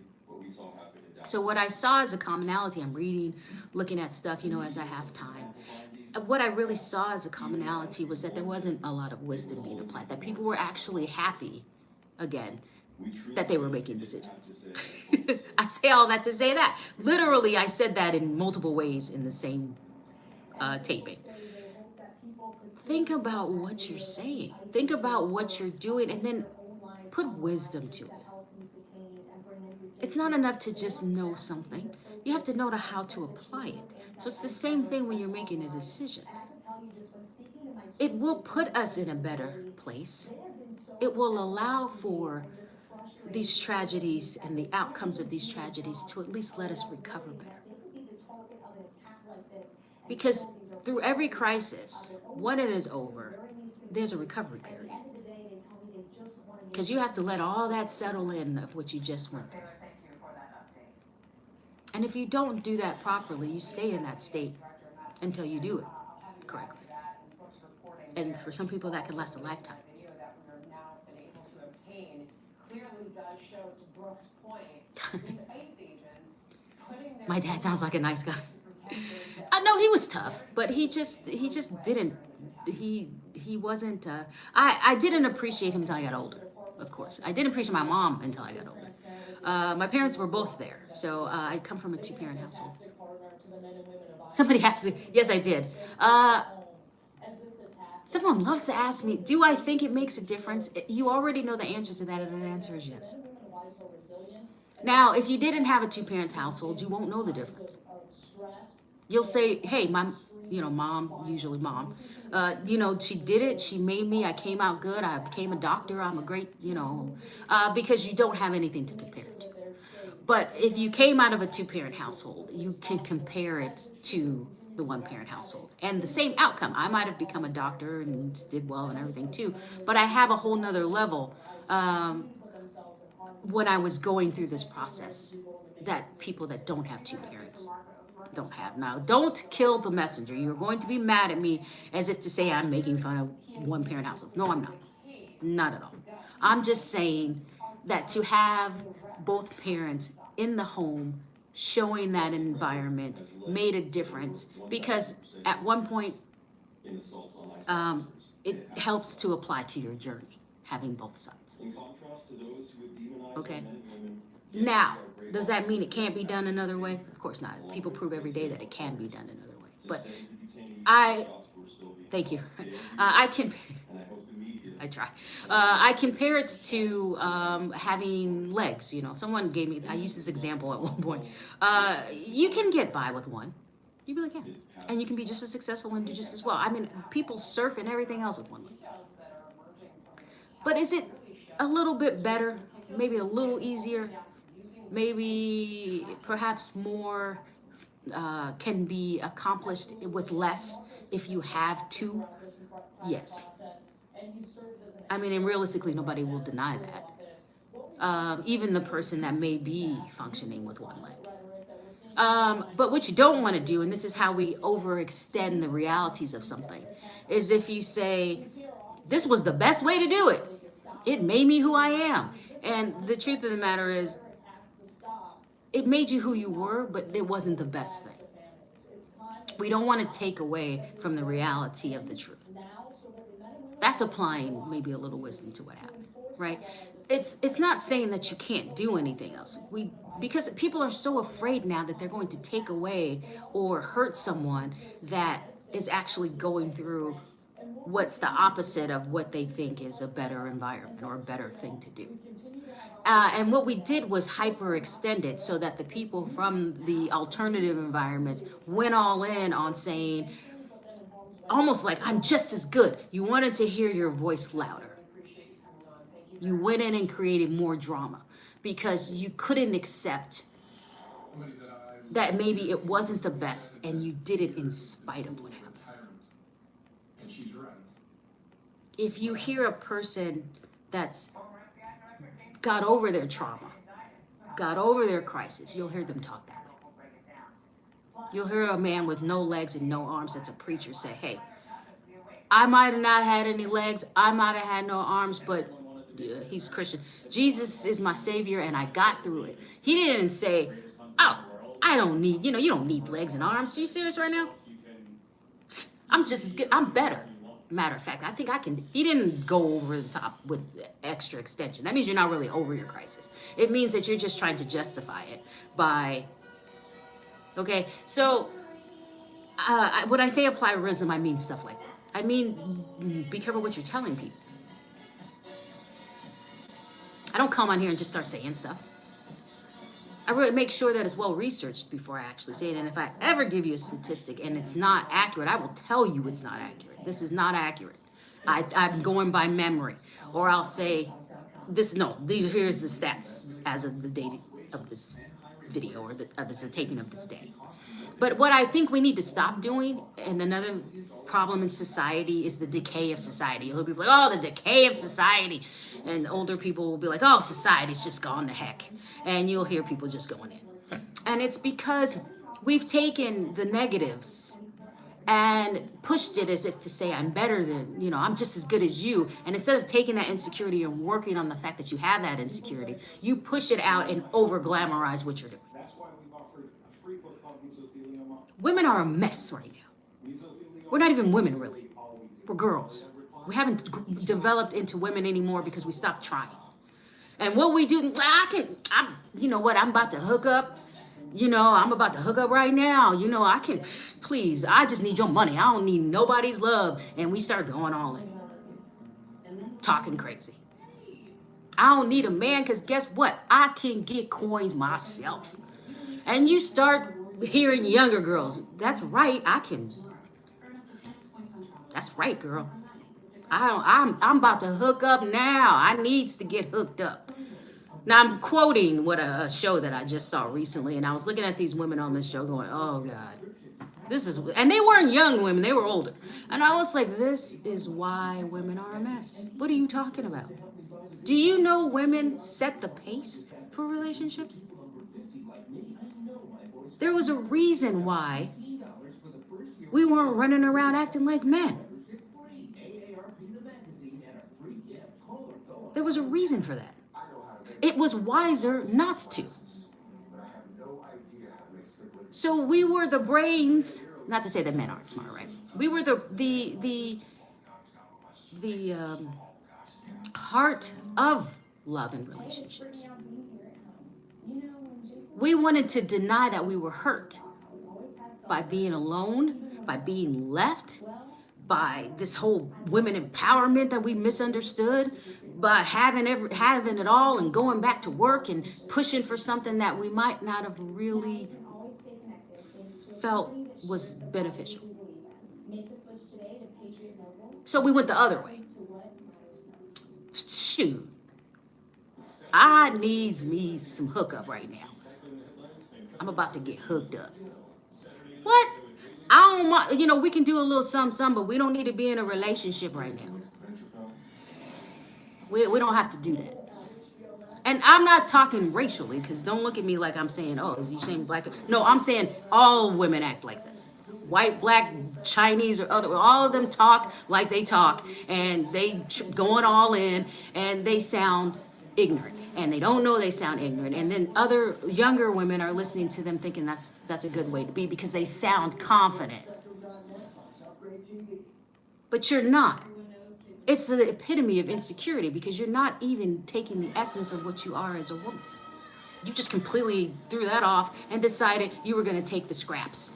A: So what I saw as a commonality, I'm reading, looking at stuff, as I have time. What I really saw as a commonality was that there wasn't a lot of wisdom being applied, that people were actually happy, again, that they were making decisions. I say all that to say that. Literally, I said that in multiple ways in the same taping. Think about what you're saying. Think about what you're doing, and then put wisdom to it. It's not enough to just know something. You have to know how to apply it. So it's the same thing when you're making a decision. It will put us in a better place. It will allow for these tragedies and the outcomes of these tragedies to at least let us recover better. Because through every crisis, when it is over, there's a recovery period. Because you have to let all that settle in of what you just went through. And if you don't do that properly, you stay in that state until you do it correctly. And for some people, that can last a lifetime. My dad sounds like a nice guy. I know he was tough, but he just didn't. He wasn't. I didn't appreciate him until I got older. Of course, I didn't appreciate my mom until I got older. My parents were both there, so I come from a two-parent household. Somebody has to. Yes, I did. Someone loves to ask me, do I think it makes a difference? You already know the answer to that, and the answer is yes. Now, if you didn't have a two-parent household, you won't know the difference. You'll say, hey, my mom, usually mom, she did it. She made me. I came out good. I became a doctor. I'm a great, because you don't have anything to compare it to. But if you came out of a two-parent household, you can compare it to the one-parent household. And the same outcome. I might have become a doctor and did well and everything too. But I have a whole nother level when I was going through this process that people that don't have two parents don't have. Now, don't kill the messenger. You're going to be mad at me as if to say I'm making fun of one-parent households. No, I'm not. Not at all. I'm just saying that to have both parents in the home showing that environment made a difference, because at one point it helps to apply to your journey, having both sides. Okay. Now, does that mean it can't be done another way? Of course not. People prove every day that it can be done another way. But thank you. I try. I compare it to having legs. Someone gave me, I used this example at one point. You can get by with one. You really can. And you can be just as successful and do just as well. I mean, people surf and everything else with one leg. But is it a little bit better? Maybe a little easier? Maybe perhaps more can be accomplished with less if you have two? Yes. I mean, and realistically, nobody will deny that. Even the person that may be functioning with one leg. But what you don't want to do, and this is how we overextend the realities of something, is if you say, this was the best way to do it. It made me who I am. And the truth of the matter is, it made you who you were, but it wasn't the best thing. We don't want to take away from the reality of the truth. That's applying maybe a little wisdom to what happened, right? It's not saying that you can't do anything else. Because people are so afraid now that they're going to take away or hurt someone that is actually going through what's the opposite of what they think is a better environment or a better thing to do. And what we did was hyperextend it so that the people from the alternative environments went all in on saying, almost like, I'm just as good. You wanted to hear your voice louder. You went in and created more drama because you couldn't accept that maybe it wasn't the best and you did it in spite of what happened. If you hear a person that's got over their trauma got over their crisis, you'll hear them talk that way. You'll hear a man with no legs and no arms that's a preacher say, hey, I might have not had any legs, I might have had no arms, but he's Christian. Jesus is my savior and I got through it. He didn't say, oh, I don't need, you don't need legs and arms. Are you serious right now? I'm just as good. I'm better. Matter of fact, I think I can. He didn't go over the top with extra extension. That means you're not really over your crisis. It means that you're just trying to justify it by, okay? So when I say apply wisdom, I mean stuff like that. I mean, be careful what you're telling people. I don't come on here and just start saying stuff. I really make sure that it's well researched before I actually say it. And if I ever give you a statistic and it's not accurate, I will tell you it's not accurate. This is not accurate. I'm going by memory. Or I'll say, here's the stats as of the date of this video or the taping of this day. But what I think we need to stop doing, and another problem in society, is the decay of society. You'll be like, oh, the decay of society. And older people will be like, oh, society's just gone to heck. And you'll hear people just going in. And it's because we've taken the negatives and pushed it as if to say, I'm better than, I'm just as good as you. And instead of taking that insecurity and working on the fact that you have that insecurity, you push it out and over glamorize what you're doing. Women are a mess right now. We're not even women, really. We're girls. We haven't developed into women anymore because we stopped trying. And what we do, I'm about to hook up. I'm about to hook up right now. Please, I just need your money. I don't need nobody's love. And we start going all in. Talking crazy. I don't need a man because guess what? I can get coins myself. And you start hearing younger girls, that's right, that's right, girl. I'm about to hook up now. I needs to get hooked up. Now I'm quoting what a show that I just saw recently, and I was looking at these women on this show going, oh God, and they weren't young women, they were older. And I was like, this is why women are a mess. What are you talking about? Do you know women set the pace for relationships? There was a reason why we weren't running around acting like men. There was a reason for that. It was wiser not to. So we were the brains, not to say that men aren't smart, right? We were the heart of love and relationships. We wanted to deny that we were hurt by being alone, by being left, by this whole women empowerment that we misunderstood, by having it all and going back to work and pushing for something that we might not have really felt was beneficial. So we went the other way. Shoot. I needs me some hookup right now. I'm about to get hooked up. What? I don't mind, we can do a little something, but we don't need to be in a relationship right now. We don't have to do that. And I'm not talking racially, because don't look at me like I'm saying, oh, is you saying black? No, I'm saying all women act like this. White, black, Chinese, or other, all of them talk like they talk, and they going all in, and they sound ignorant. And they don't know they sound ignorant. And then other younger women are listening to them thinking that's a good way to be because they sound confident. But you're not. It's the epitome of insecurity because you're not even taking the essence of what you are as a woman. You just completely threw that off and decided you were going to take the scraps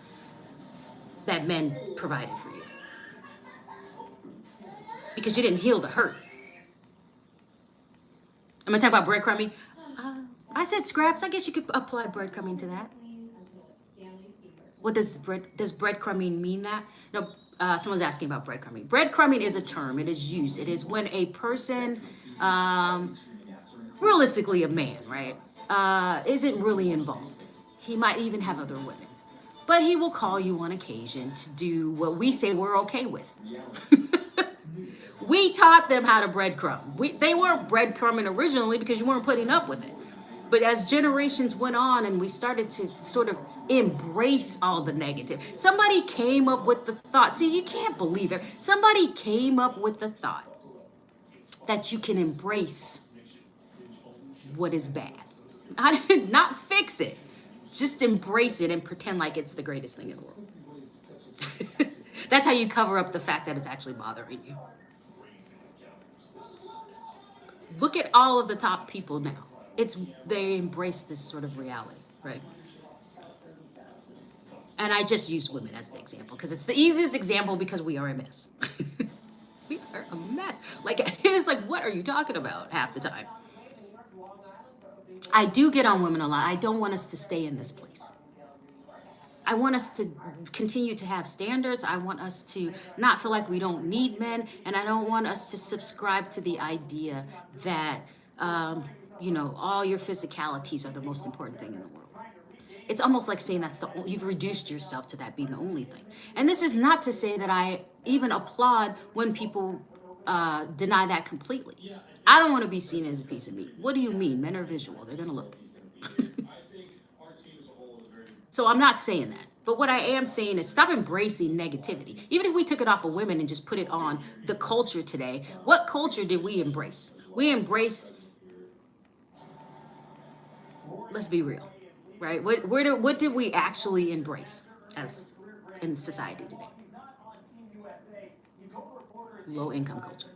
A: that men provided for you. Because you didn't heal the hurt. I'm going to talk about breadcrumbing. I said scraps. I guess you could apply breadcrumbing to that. What does breadcrumbing mean that? No, someone's asking about breadcrumbing. Breadcrumbing is a term. It is used. It is when a person, realistically a man, right, isn't really involved. He might even have other women. But he will call you on occasion to do what we say we're okay with. We taught them how to breadcrumb. They weren't breadcrumbing originally because you weren't putting up with it. But as generations went on and we started to sort of embrace all the negative, somebody came up with the thought. See, you can't believe it. Somebody came up with the thought that you can embrace what is bad. Not fix it. Just embrace it and pretend like it's the greatest thing in the world. That's how you cover up the fact that it's actually bothering you. Look at all of the top people now. They embrace this sort of reality, right? And I just use women as the example because it's the easiest example because we are a mess. We are a mess. Like, it's like, what are you talking about half the time? I do get on women a lot. I don't want us to stay in this place. I want us to continue to have standards. I want us to not feel like we don't need men. And I don't want us to subscribe to the idea that, all your physicalities are the most important thing in the world. It's almost like saying you've reduced yourself to that being the only thing. And this is not to say that I even applaud when people deny that completely. I don't want to be seen as a piece of meat. What do you mean? Men are visual. They're going to look. So I'm not saying that. But what I am saying is stop embracing negativity. Even if we took it off of women and just put it on the culture today, what culture did we embrace? We embraced, let's be real, right? What did we actually embrace as in society today? Low income culture.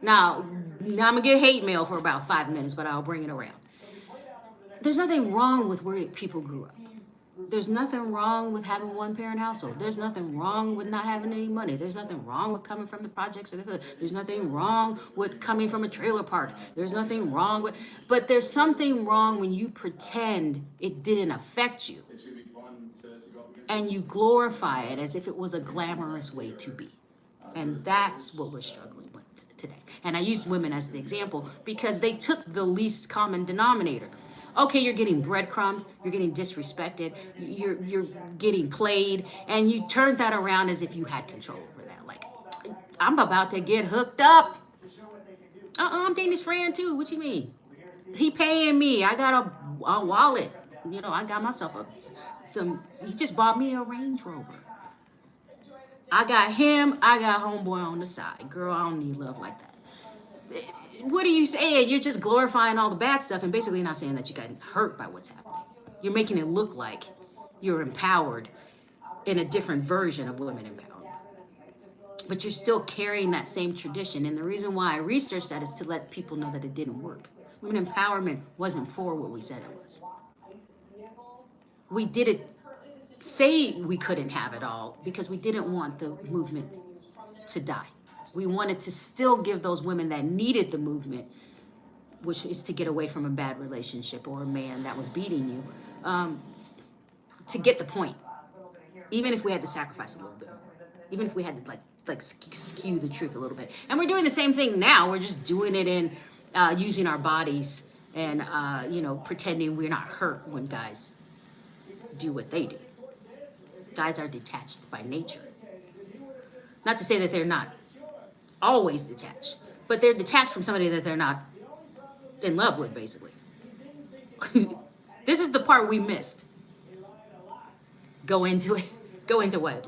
A: Now I'm going to get hate mail for about 5 minutes, but I'll bring it around. There's nothing wrong with where people grew up. There's nothing wrong with having one-parent household. There's nothing wrong with not having any money. There's nothing wrong with coming from the projects or the hood. There's nothing wrong with coming from a trailer park. There's nothing wrong with... But there's something wrong when you pretend it didn't affect you. And you glorify it as if it was a glamorous way to be. And that's what we're struggling with today. And I use women as the example because they took the least common denominator. Okay, you're getting breadcrumbs, you're getting disrespected, you're getting played, and you turned that around as if you had control over that. Like, I'm about to get hooked up. I'm dating his friend too. What you mean? He paying me. I got a wallet. I got myself he just bought me a Range Rover. I got him, I got homeboy on the side. Girl, I don't need love like that. What are you saying? You're just glorifying all the bad stuff and basically not saying that you got hurt by what's happening. You're making it look like you're empowered in a different version of women empowerment. But you're still carrying that same tradition. And the reason why I researched that is to let people know that it didn't work. Women empowerment wasn't for what we said it was. We didn't say we couldn't have it all because we didn't want the movement to die. We wanted to still give those women that needed the movement, which is to get away from a bad relationship or a man that was beating you, to get the point. Even if we had to sacrifice a little bit, even if we had to like skew the truth a little bit. And we're doing the same thing now. We're just doing it in using our bodies and pretending we're not hurt when guys do what they do. Guys are detached by nature. Not to say that they're not always detached, but they're detached from somebody that they're not in love with, basically. This is the part we missed. Go into it. Go into what?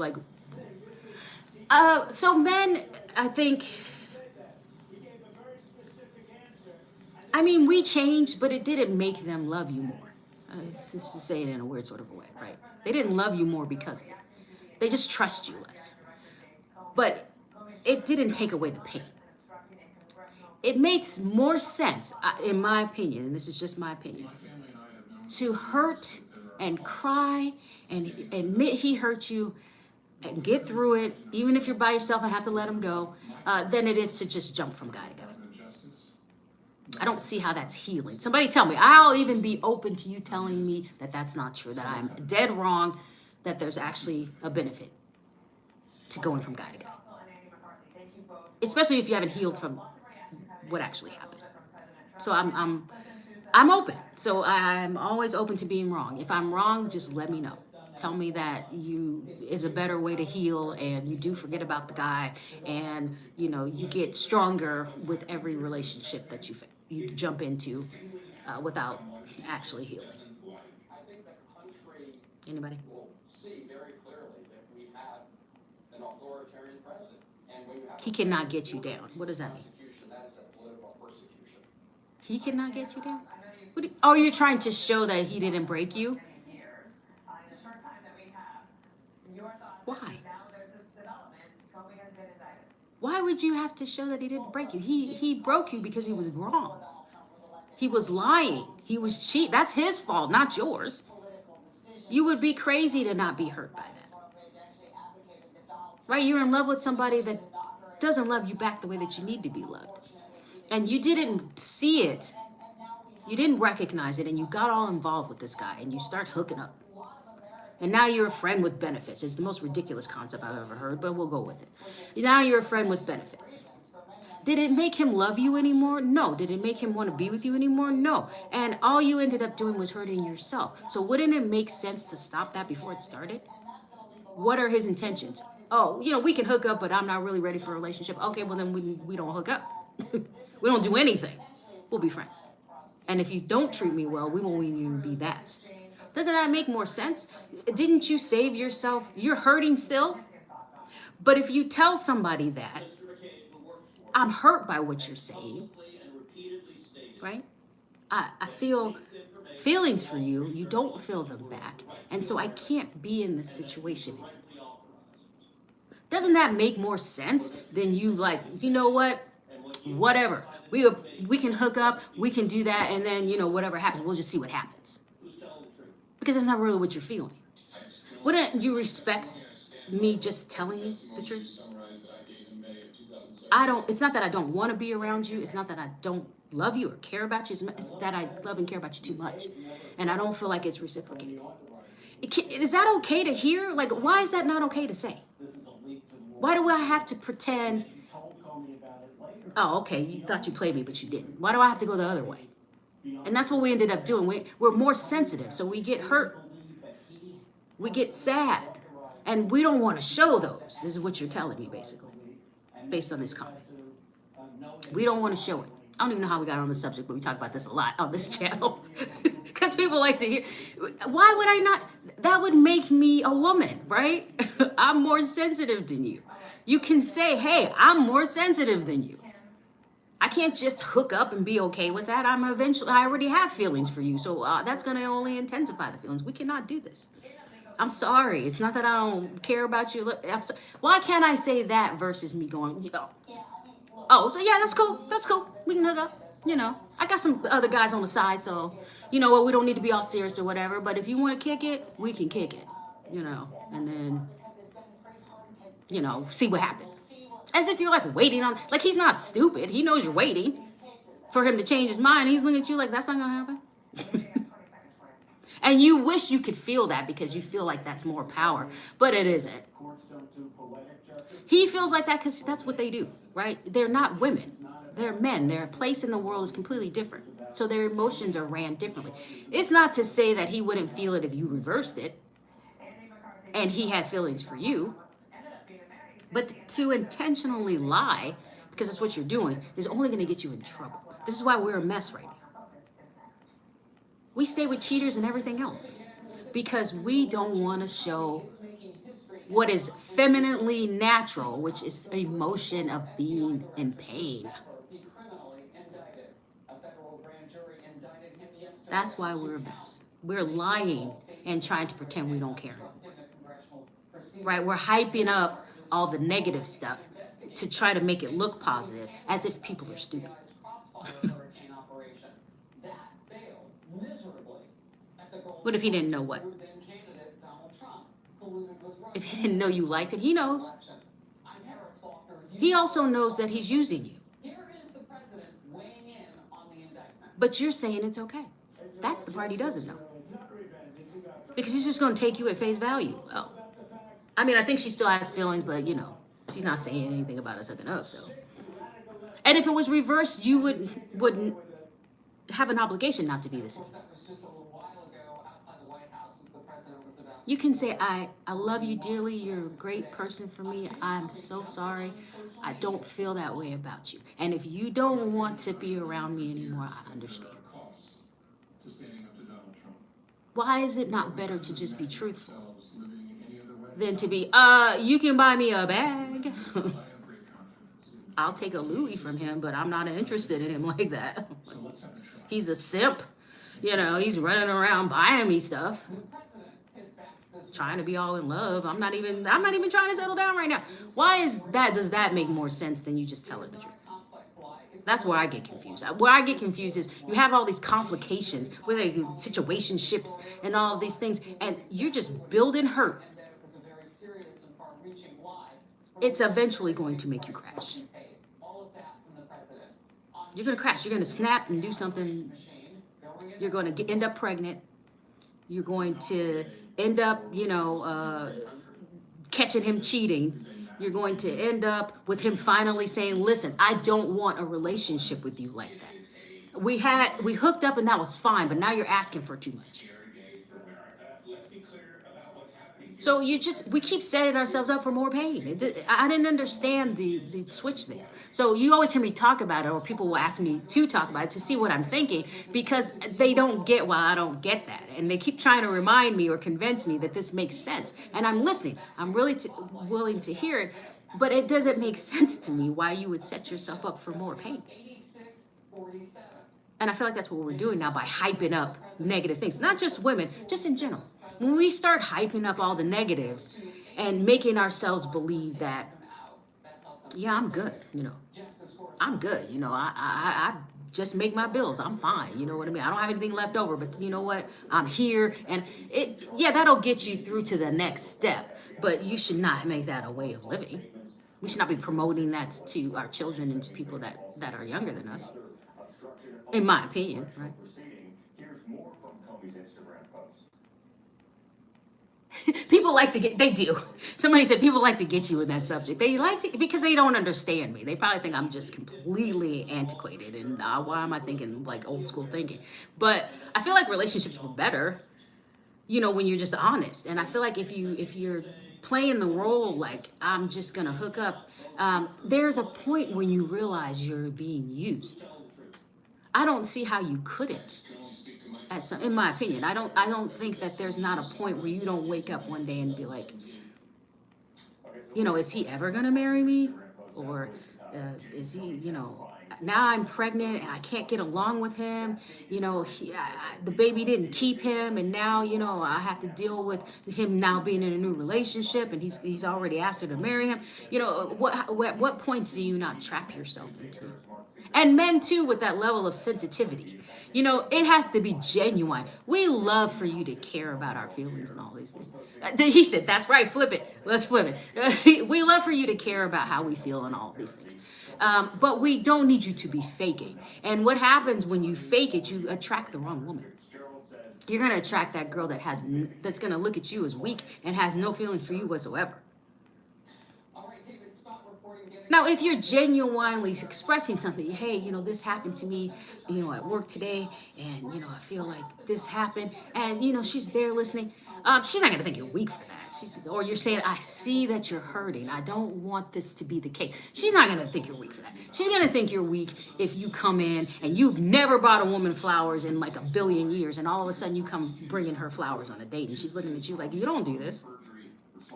A: So men, I think, we changed, but it didn't make them love you more. It's just to say it in a weird sort of a way, right? They didn't love you more because of it. They just trust you less. But it didn't take away the pain. It makes more sense, in my opinion, and this is just my opinion, to hurt and cry and admit he hurt you and get through it, even if you're by yourself and have to let him go, than it is to just jump from guy to guy. I don't see how that's healing. Somebody tell me. I'll even be open to you telling me that that's not true, that I'm dead wrong, that there's actually a benefit to going from guy to guy. Especially if you haven't healed from what actually happened. So I'm open. So I'm always open to being wrong. If I'm wrong, just let me know. Tell me that is a better way to heal and you do forget about the guy and you get stronger with every relationship that you you jump into without actually healing. Anybody? He cannot get you down. What does that mean? He cannot get you down? Oh, you're trying to show that he didn't break you? Why? Why would you have to show that he didn't break you? He broke you because he was wrong. He was lying. He was cheat. That's his fault, not yours. You would be crazy to not be hurt by that. Right? You're in love with somebody that doesn't love you back the way that you need to be loved. And you didn't see it. You didn't recognize it, and you got all involved with this guy, and you start hooking up. And now you're a friend with benefits. It's the most ridiculous concept I've ever heard, but we'll go with it. Now you're a friend with benefits. Did it make him love you anymore? No. Did it make him want to be with you anymore? No. And all you ended up doing was hurting yourself. So wouldn't it make sense to stop that before it started? What are his intentions? Oh, we can hook up, but I'm not really ready for a relationship. Okay, well then we don't hook up. We don't do anything. We'll be friends. And if you don't treat me well, we won't even be that. Doesn't that make more sense? Didn't you save yourself? You're hurting still. But if you tell somebody that, I'm hurt by what you're saying, right? I feel feelings for you. You don't feel them back. And so I can't be in this situation anymore. Doesn't that make more sense than you you know what? Whatever. We can hook up, we can do that, and then, whatever happens, we'll just see what happens. Because it's not really what you're feeling. Wouldn't you respect me just telling you the truth? It's not that I don't want to be around you. It's not that I don't love you or care about you. It's that I love and care about you too much. And I don't feel like it's reciprocated. Is that okay to hear? Why is that not okay to say? Why do I have to pretend? Oh, okay, you thought you played me, but you didn't. Why do I have to go the other way? And that's what we ended up doing. We're more sensitive, so we get hurt. We get sad. And we don't want to show those. This is what you're telling me, basically, based on this comment. We don't want to show it. I don't even know how we got on the subject, but we talk about this a lot on this channel. Because people like to hear. Why would I not? That would make me a woman, right? I'm more sensitive than you. You can say, hey, I'm more sensitive than you. I can't just hook up and be okay with that. I already have feelings for you. So that's going to only intensify the feelings. We cannot do this. I'm sorry. It's not that I don't care about you. Why can't I say that versus me going, oh, so yeah, that's cool. That's cool. We can hook up. I got some other guys on the side. So, we don't need to be all serious or whatever. But if you want to kick it, we can kick it, and then, see what happens. As if you're waiting on, he's not stupid. He knows you're waiting for him to change his mind. He's looking at you like that's not going to happen. And you wish you could feel that because you feel like that's more power, but it isn't. He feels like that because that's what they do, right? They're not women. They're men. Their place in the world is completely different. So their emotions are ran differently. It's not to say that he wouldn't feel it if you reversed it and he had feelings for you. But to intentionally lie, because that's what you're doing, is only going to get you in trouble. This is why we're a mess right now. We stay with cheaters and everything else because we don't want to show what is femininely natural, which is emotion of being in pain. That's why we're a mess. We're lying and trying to pretend we don't care. Right? We're hyping up all the negative stuff to try to make it look positive, as if people are stupid. What if he didn't know what? If he didn't know you liked him, he knows. He also knows that he's using you. But you're saying it's okay. That's the part he doesn't know. Because he's just going to take you at face value. Oh. I think she still has feelings, but, she's not saying anything about us hooking up, so. And if it was reversed, you wouldn't have an obligation not to be the same. You can say, I love you dearly. You're a great person for me. I'm so sorry. I don't feel that way about you. And if you don't want to be around me anymore, I understand. Why is it not better to just be truthful than to be, you can buy me a bag? I'll take a Louis from him, but I'm not interested in him like that. He's a simp. You know, he's running around buying me stuff, trying to be all in love. I'm not even trying to settle down right now. Why is that? Does that make more sense than you just telling the truth? That's where I get confused. Where I get confused is you have all these complications, whether situationships and all of these things, and you're just building hurt. It's eventually going to make you crash. You're going to crash. You're going to snap and do something. You're going to end up pregnant. You're going to end up, catching him cheating. You're going to end up with him finally saying, listen, I don't want a relationship with you like that. We hooked up and that was fine, but now you're asking for too much. So we keep setting ourselves up for more pain. I didn't understand the switch there. So you always hear me talk about it, or people will ask me to talk about it to see what I'm thinking, because they don't get why I don't get that. And they keep trying to remind me or convince me that this makes sense. And I'm listening. I'm really willing to hear it, but it doesn't make sense to me why you would set yourself up for more pain. And I feel like that's what we're doing now by hyping up negative things, not just women, just in general. When we start hyping up all the negatives and making ourselves believe that, yeah, I'm good, I'm good, I just make my bills, I'm fine, you know what I mean? I don't have anything left over, but you know what? I'm here, and that'll get you through to the next step, but you should not make that a way of living. We should not be promoting that to our children and to people that are younger than us, in my opinion, right? People like to they do. Somebody said people like to get you in that subject. They like to, because they don't understand me. They probably think I'm just completely antiquated and why am I thinking like old school thinking? But I feel like relationships were better, when you're just honest. And I feel like if you're playing the role like I'm just gonna hook up, there's a point when you realize you're being used. I don't see how you couldn't. In my opinion, I don't think that there's not a point where you don't wake up one day and be like, is he ever gonna marry me, or is he, now I'm pregnant and I can't get along with him. The baby didn't keep him, and now I have to deal with him now being in a new relationship, and he's already asked her to marry him. What points do you not trap yourself into? And men too, with that level of sensitivity. It has to be genuine. We love for you to care about our feelings and all these things. He said, that's right, flip it. Let's flip it. We love for you to care about how we feel and all these things. But we don't need you to be faking. And what happens when you fake it, you attract the wrong woman. You're going to attract that girl that's going to look at you as weak and has no feelings for you whatsoever. Now, if you're genuinely expressing something, hey, this happened to me, at work today, and, I feel like this happened, and, she's there listening, she's not going to think you're weak for that. Or you're saying, I see that you're hurting. I don't want this to be the case. She's not going to think you're weak for that. She's going to think you're weak if you come in and you've never bought a woman flowers in like a billion years, and all of a sudden you come bringing her flowers on a date, and she's looking at you like, you don't do this.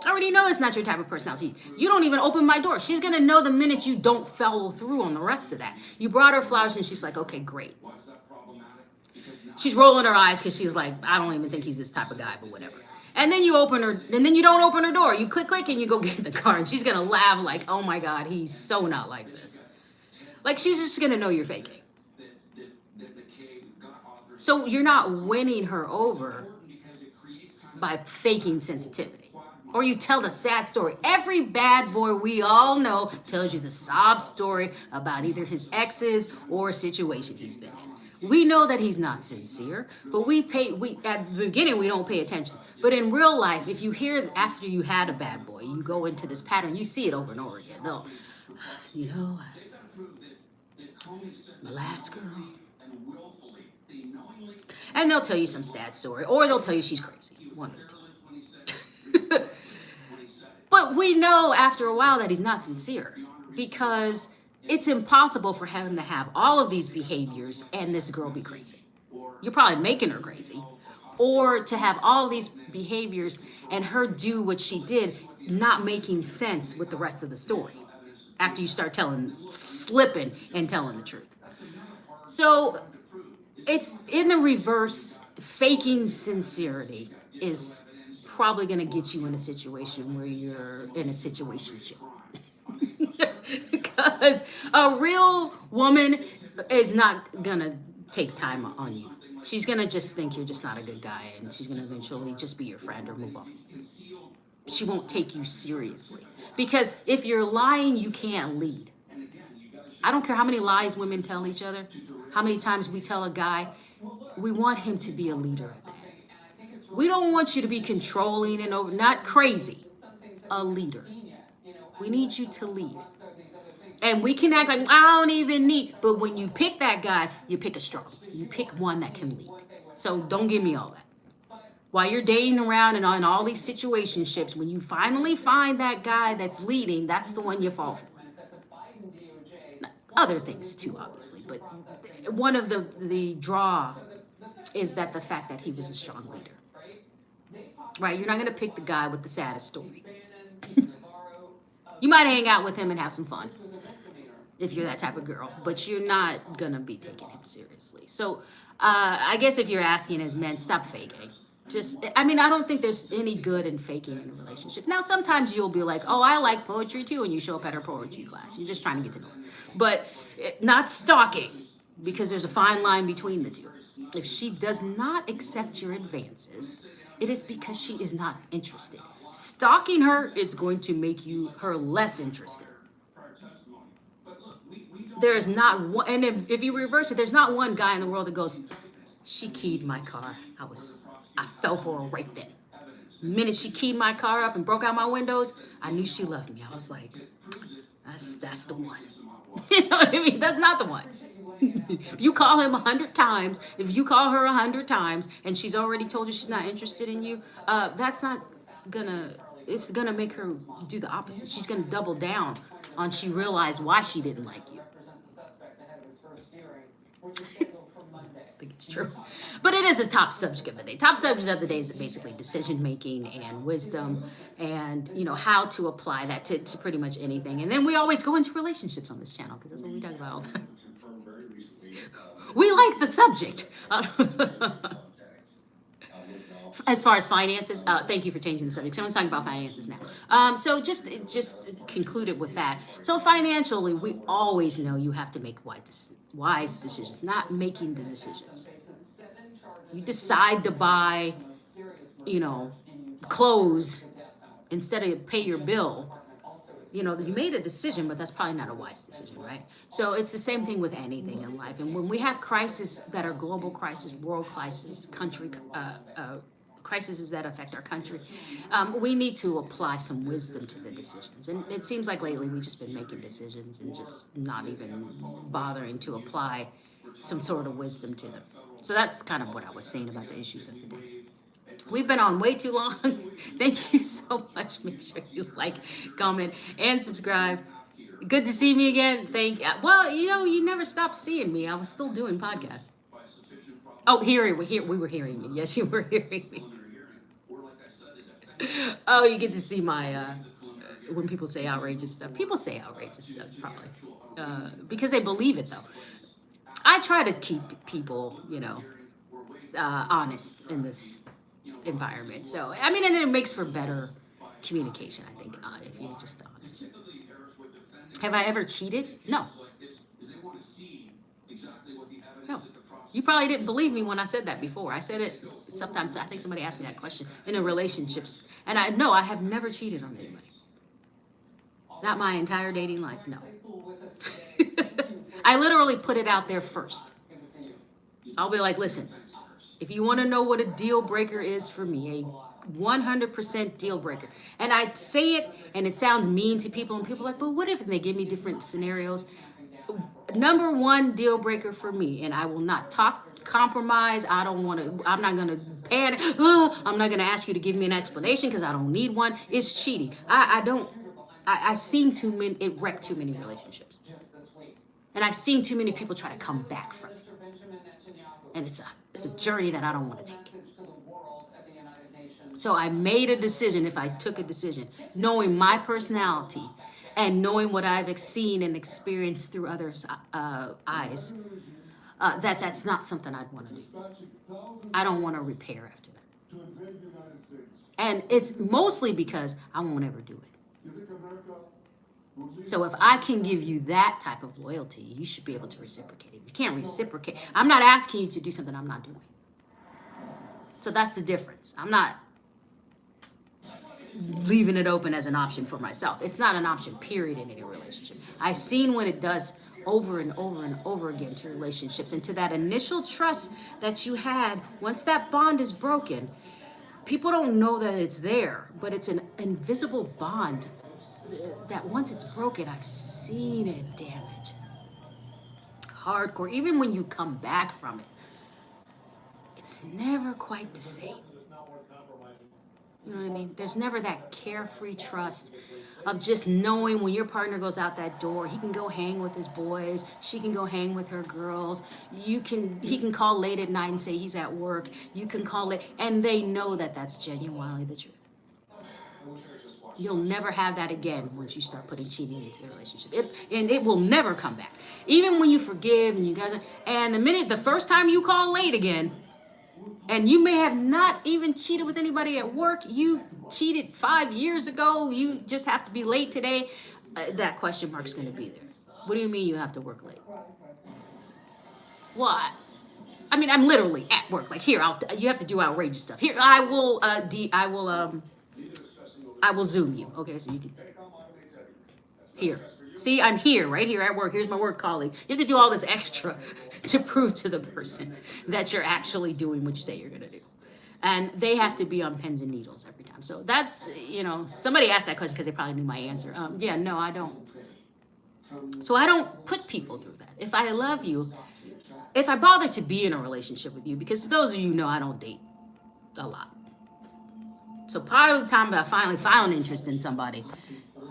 A: I already know that's not your type of personality. You don't even open my door. She's going to know the minute you don't follow through on the rest of that. You brought her flowers and she's like, okay, great. She's rolling her eyes because she's like, I don't even think he's this type of guy, but whatever. And then you don't open her door. You click and you go get in the car, and she's going to laugh like, oh my God, he's so not like this. Like, she's just going to know you're faking. So you're not winning her over by faking sensitivity. Or you tell the sad story. Every bad boy we all know tells you the sob story about either his exes or a situation he's been in. We know that he's not sincere, but at the beginning we don't pay attention. But in real life, if you hear after you had a bad boy, you go into this pattern, you see it over and over again. They'll, the last girl. And they'll tell you some sad story, or they'll tell you she's crazy. One of the two. But we know after a while that he's not sincere, because it's impossible for him to have all of these behaviors and this girl be crazy. You're probably making her crazy. Or to have all these behaviors and her do what she did, not making sense with the rest of the story after you start slipping and telling the truth. So it's in the reverse. Faking sincerity is probably going to get you in a situation where you're in a situationship. Because a real woman is not going to take time on you. She's going to just think you're just not a good guy, and she's going to eventually just be your friend or move on. She won't take you seriously. Because if you're lying, you can't lead. I don't care how many lies women tell each other, how many times we tell a guy, we want him to be a leader at the end. We don't want you to be controlling and not crazy, a leader. We need you to lead. And we can act like, I don't even need, but when you pick that guy, you pick a strong. You pick one that can lead. So don't give me all that. While you're dating around and on all these situationships, when you finally find that guy that's leading, that's the one you fall for. Other things too, obviously, but one of the draw is that the fact that he was a strong leader. Right? You're not going to pick the guy with the saddest story. You might hang out with him and have some fun if you're that type of girl, but you're not going to be taking him seriously. So I guess if you're asking as men, stop faking. I don't think there's any good in faking in a relationship. Now, sometimes you'll be like, oh, I like poetry too, and you show up at her poetry class. You're just trying to get to know her. But not stalking, because there's a fine line between the two. If she does not accept your advances, it is because she is not interested. Stalking her is going to make her less interested. There is not one, and if you reverse it, there's not one guy in the world that goes, she keyed my car. I fell for her right then. The minute she keyed my car up and broke out my windows, I knew she loved me. I was like, that's the one. You know what I mean? That's not the one. If you call him 100 times, if you call her 100 times, and she's already told you she's not interested in you, it's gonna make her do the opposite. She's gonna double down on she realized why she didn't like you. I think it's true. But it is a top subject of the day. Top subject of the day is basically decision making and wisdom, and how to apply that to pretty much anything. And then we always go into relationships on this channel because that's what we talk about all the time. We like the subject. As far as finances, thank you for changing the subject. Someone's talking about finances now. So just concluded with that. So financially, we always know you have to make wise decisions, not making decisions. You decide to buy, clothes instead of pay your bill. You made a decision, but that's probably not a wise decision, right? So it's the same thing with anything in life. And when we have crises that are global crises, world crisis, country crises that affect our country, we need to apply some wisdom to the decisions. And it seems like lately we've just been making decisions and just not even bothering to apply some sort of wisdom to them. So that's kind of what I was saying about the issues of the day. We've been on way too long. Thank you so much. Make sure you like, comment, and subscribe. Good to see me again. Well, you never stopped seeing me. I was still doing podcasts. Oh, we were hearing you. Yes, you were hearing me. Oh, you get to see my, when people say outrageous stuff. People say outrageous stuff, probably. Because they believe it, though. I try to keep people, honest in this environment. So, and it makes for better communication, I think, if you're just honest. Have I ever cheated? No. No. You probably didn't believe me when I said that before. I said it sometimes. I think somebody asked me that question in a relationships. And I have never cheated on anybody. Not my entire dating life, no. I literally put it out there first. I'll be like, listen, if you want to know what a deal breaker is for me, a 100% deal breaker. And I say it, and it sounds mean to people, and people are like, but what if? And they give me different scenarios. Number one deal breaker for me, and I will not talk compromise. I'm not going to panic. I'm not going to ask you to give me an explanation because I don't need one. It's cheating. I seen it wrecked too many relationships. And I've seen too many people try to come back from it. And it's a journey that I don't want to take. So I made a decision, if I took a decision, knowing my personality and knowing what I've seen and experienced through others' eyes, that's not something I'd want to do. I don't want to repair after that. And it's mostly because I won't ever do it. So if I can give you that type of loyalty, you should be able to reciprocate it. You can't reciprocate. I'm not asking you to do something I'm not doing. So that's the difference. I'm not leaving it open as an option for myself. It's not an option, period, in any relationship. I've seen what it does over and over and over again to relationships and to that initial trust that you had. Once that bond is broken, people don't know that it's there, but it's an invisible bond that once it's broken, I've seen it damage. Hardcore. Even when you come back from it, it's never quite the same. You know what I mean? There's never that carefree trust of just knowing when your partner goes out that door, he can go hang with his boys, she can go hang with her girls. He can call late at night and say he's at work. You can call it, and they know that that's genuinely the truth. You'll never have that again once you start putting cheating into the relationship. It will never come back. Even when you forgive and you guys, and the first time you call late again, and you may have not even cheated with anybody at work, you cheated 5 years ago, you just have to be late today, that question mark's going to be there. What do you mean you have to work late? What? I mean, I'm literally at work. Like, here, you have to do outrageous stuff. Here, I will Zoom you. Okay, so you can. Here. See, I'm here, right here at work. Here's my work colleague. You have to do all this extra to prove to the person that you're actually doing what you say you're going to do. And they have to be on pins and needles every time. So that's, somebody asked that question because they probably knew my answer. Yeah, no, I don't. So I don't put people through that. If I love you, if I bother to be in a relationship with you, because those of you know I don't date a lot. So part of the time that I finally found interest in somebody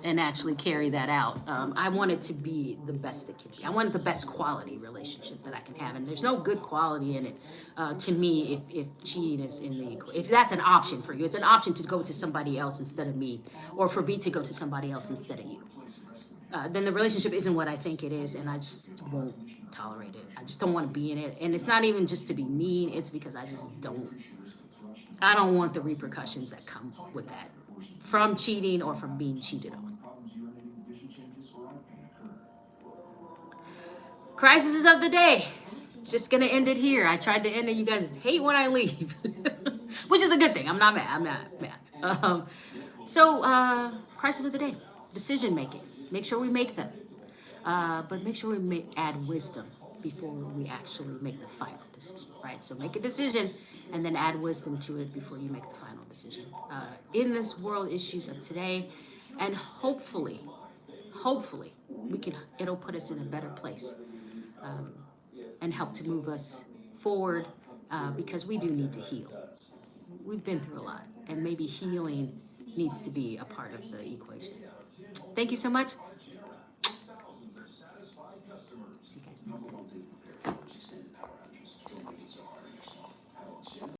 A: and actually carry that out, I want it to be the best it can be. I want the best quality relationship that I can have. And there's no good quality in it to me if cheating is in the equation. If that's an option for you, it's an option to go to somebody else instead of me, or for me to go to somebody else instead of you. Then the relationship isn't what I think it is, and I just won't tolerate it. I just don't want to be in it. And it's not even just to be mean, it's because I just I don't want the repercussions that come with that, from cheating or from being cheated on. Crisis of the day. Just gonna end it here. I tried to end it. You guys hate when I leave, which is a good thing. I'm not mad. Crisis of the day. Decision making. Make sure we make them, but make sure we add wisdom before we actually make the final decision. Right. So make a decision and then add wisdom to it before you make the final decision. In this world issues of today, and hopefully, it'll put us in a better place. And help to move us forward, because we do need to heal. We've been through a lot, and maybe healing needs to be a part of the equation. Thank you so much.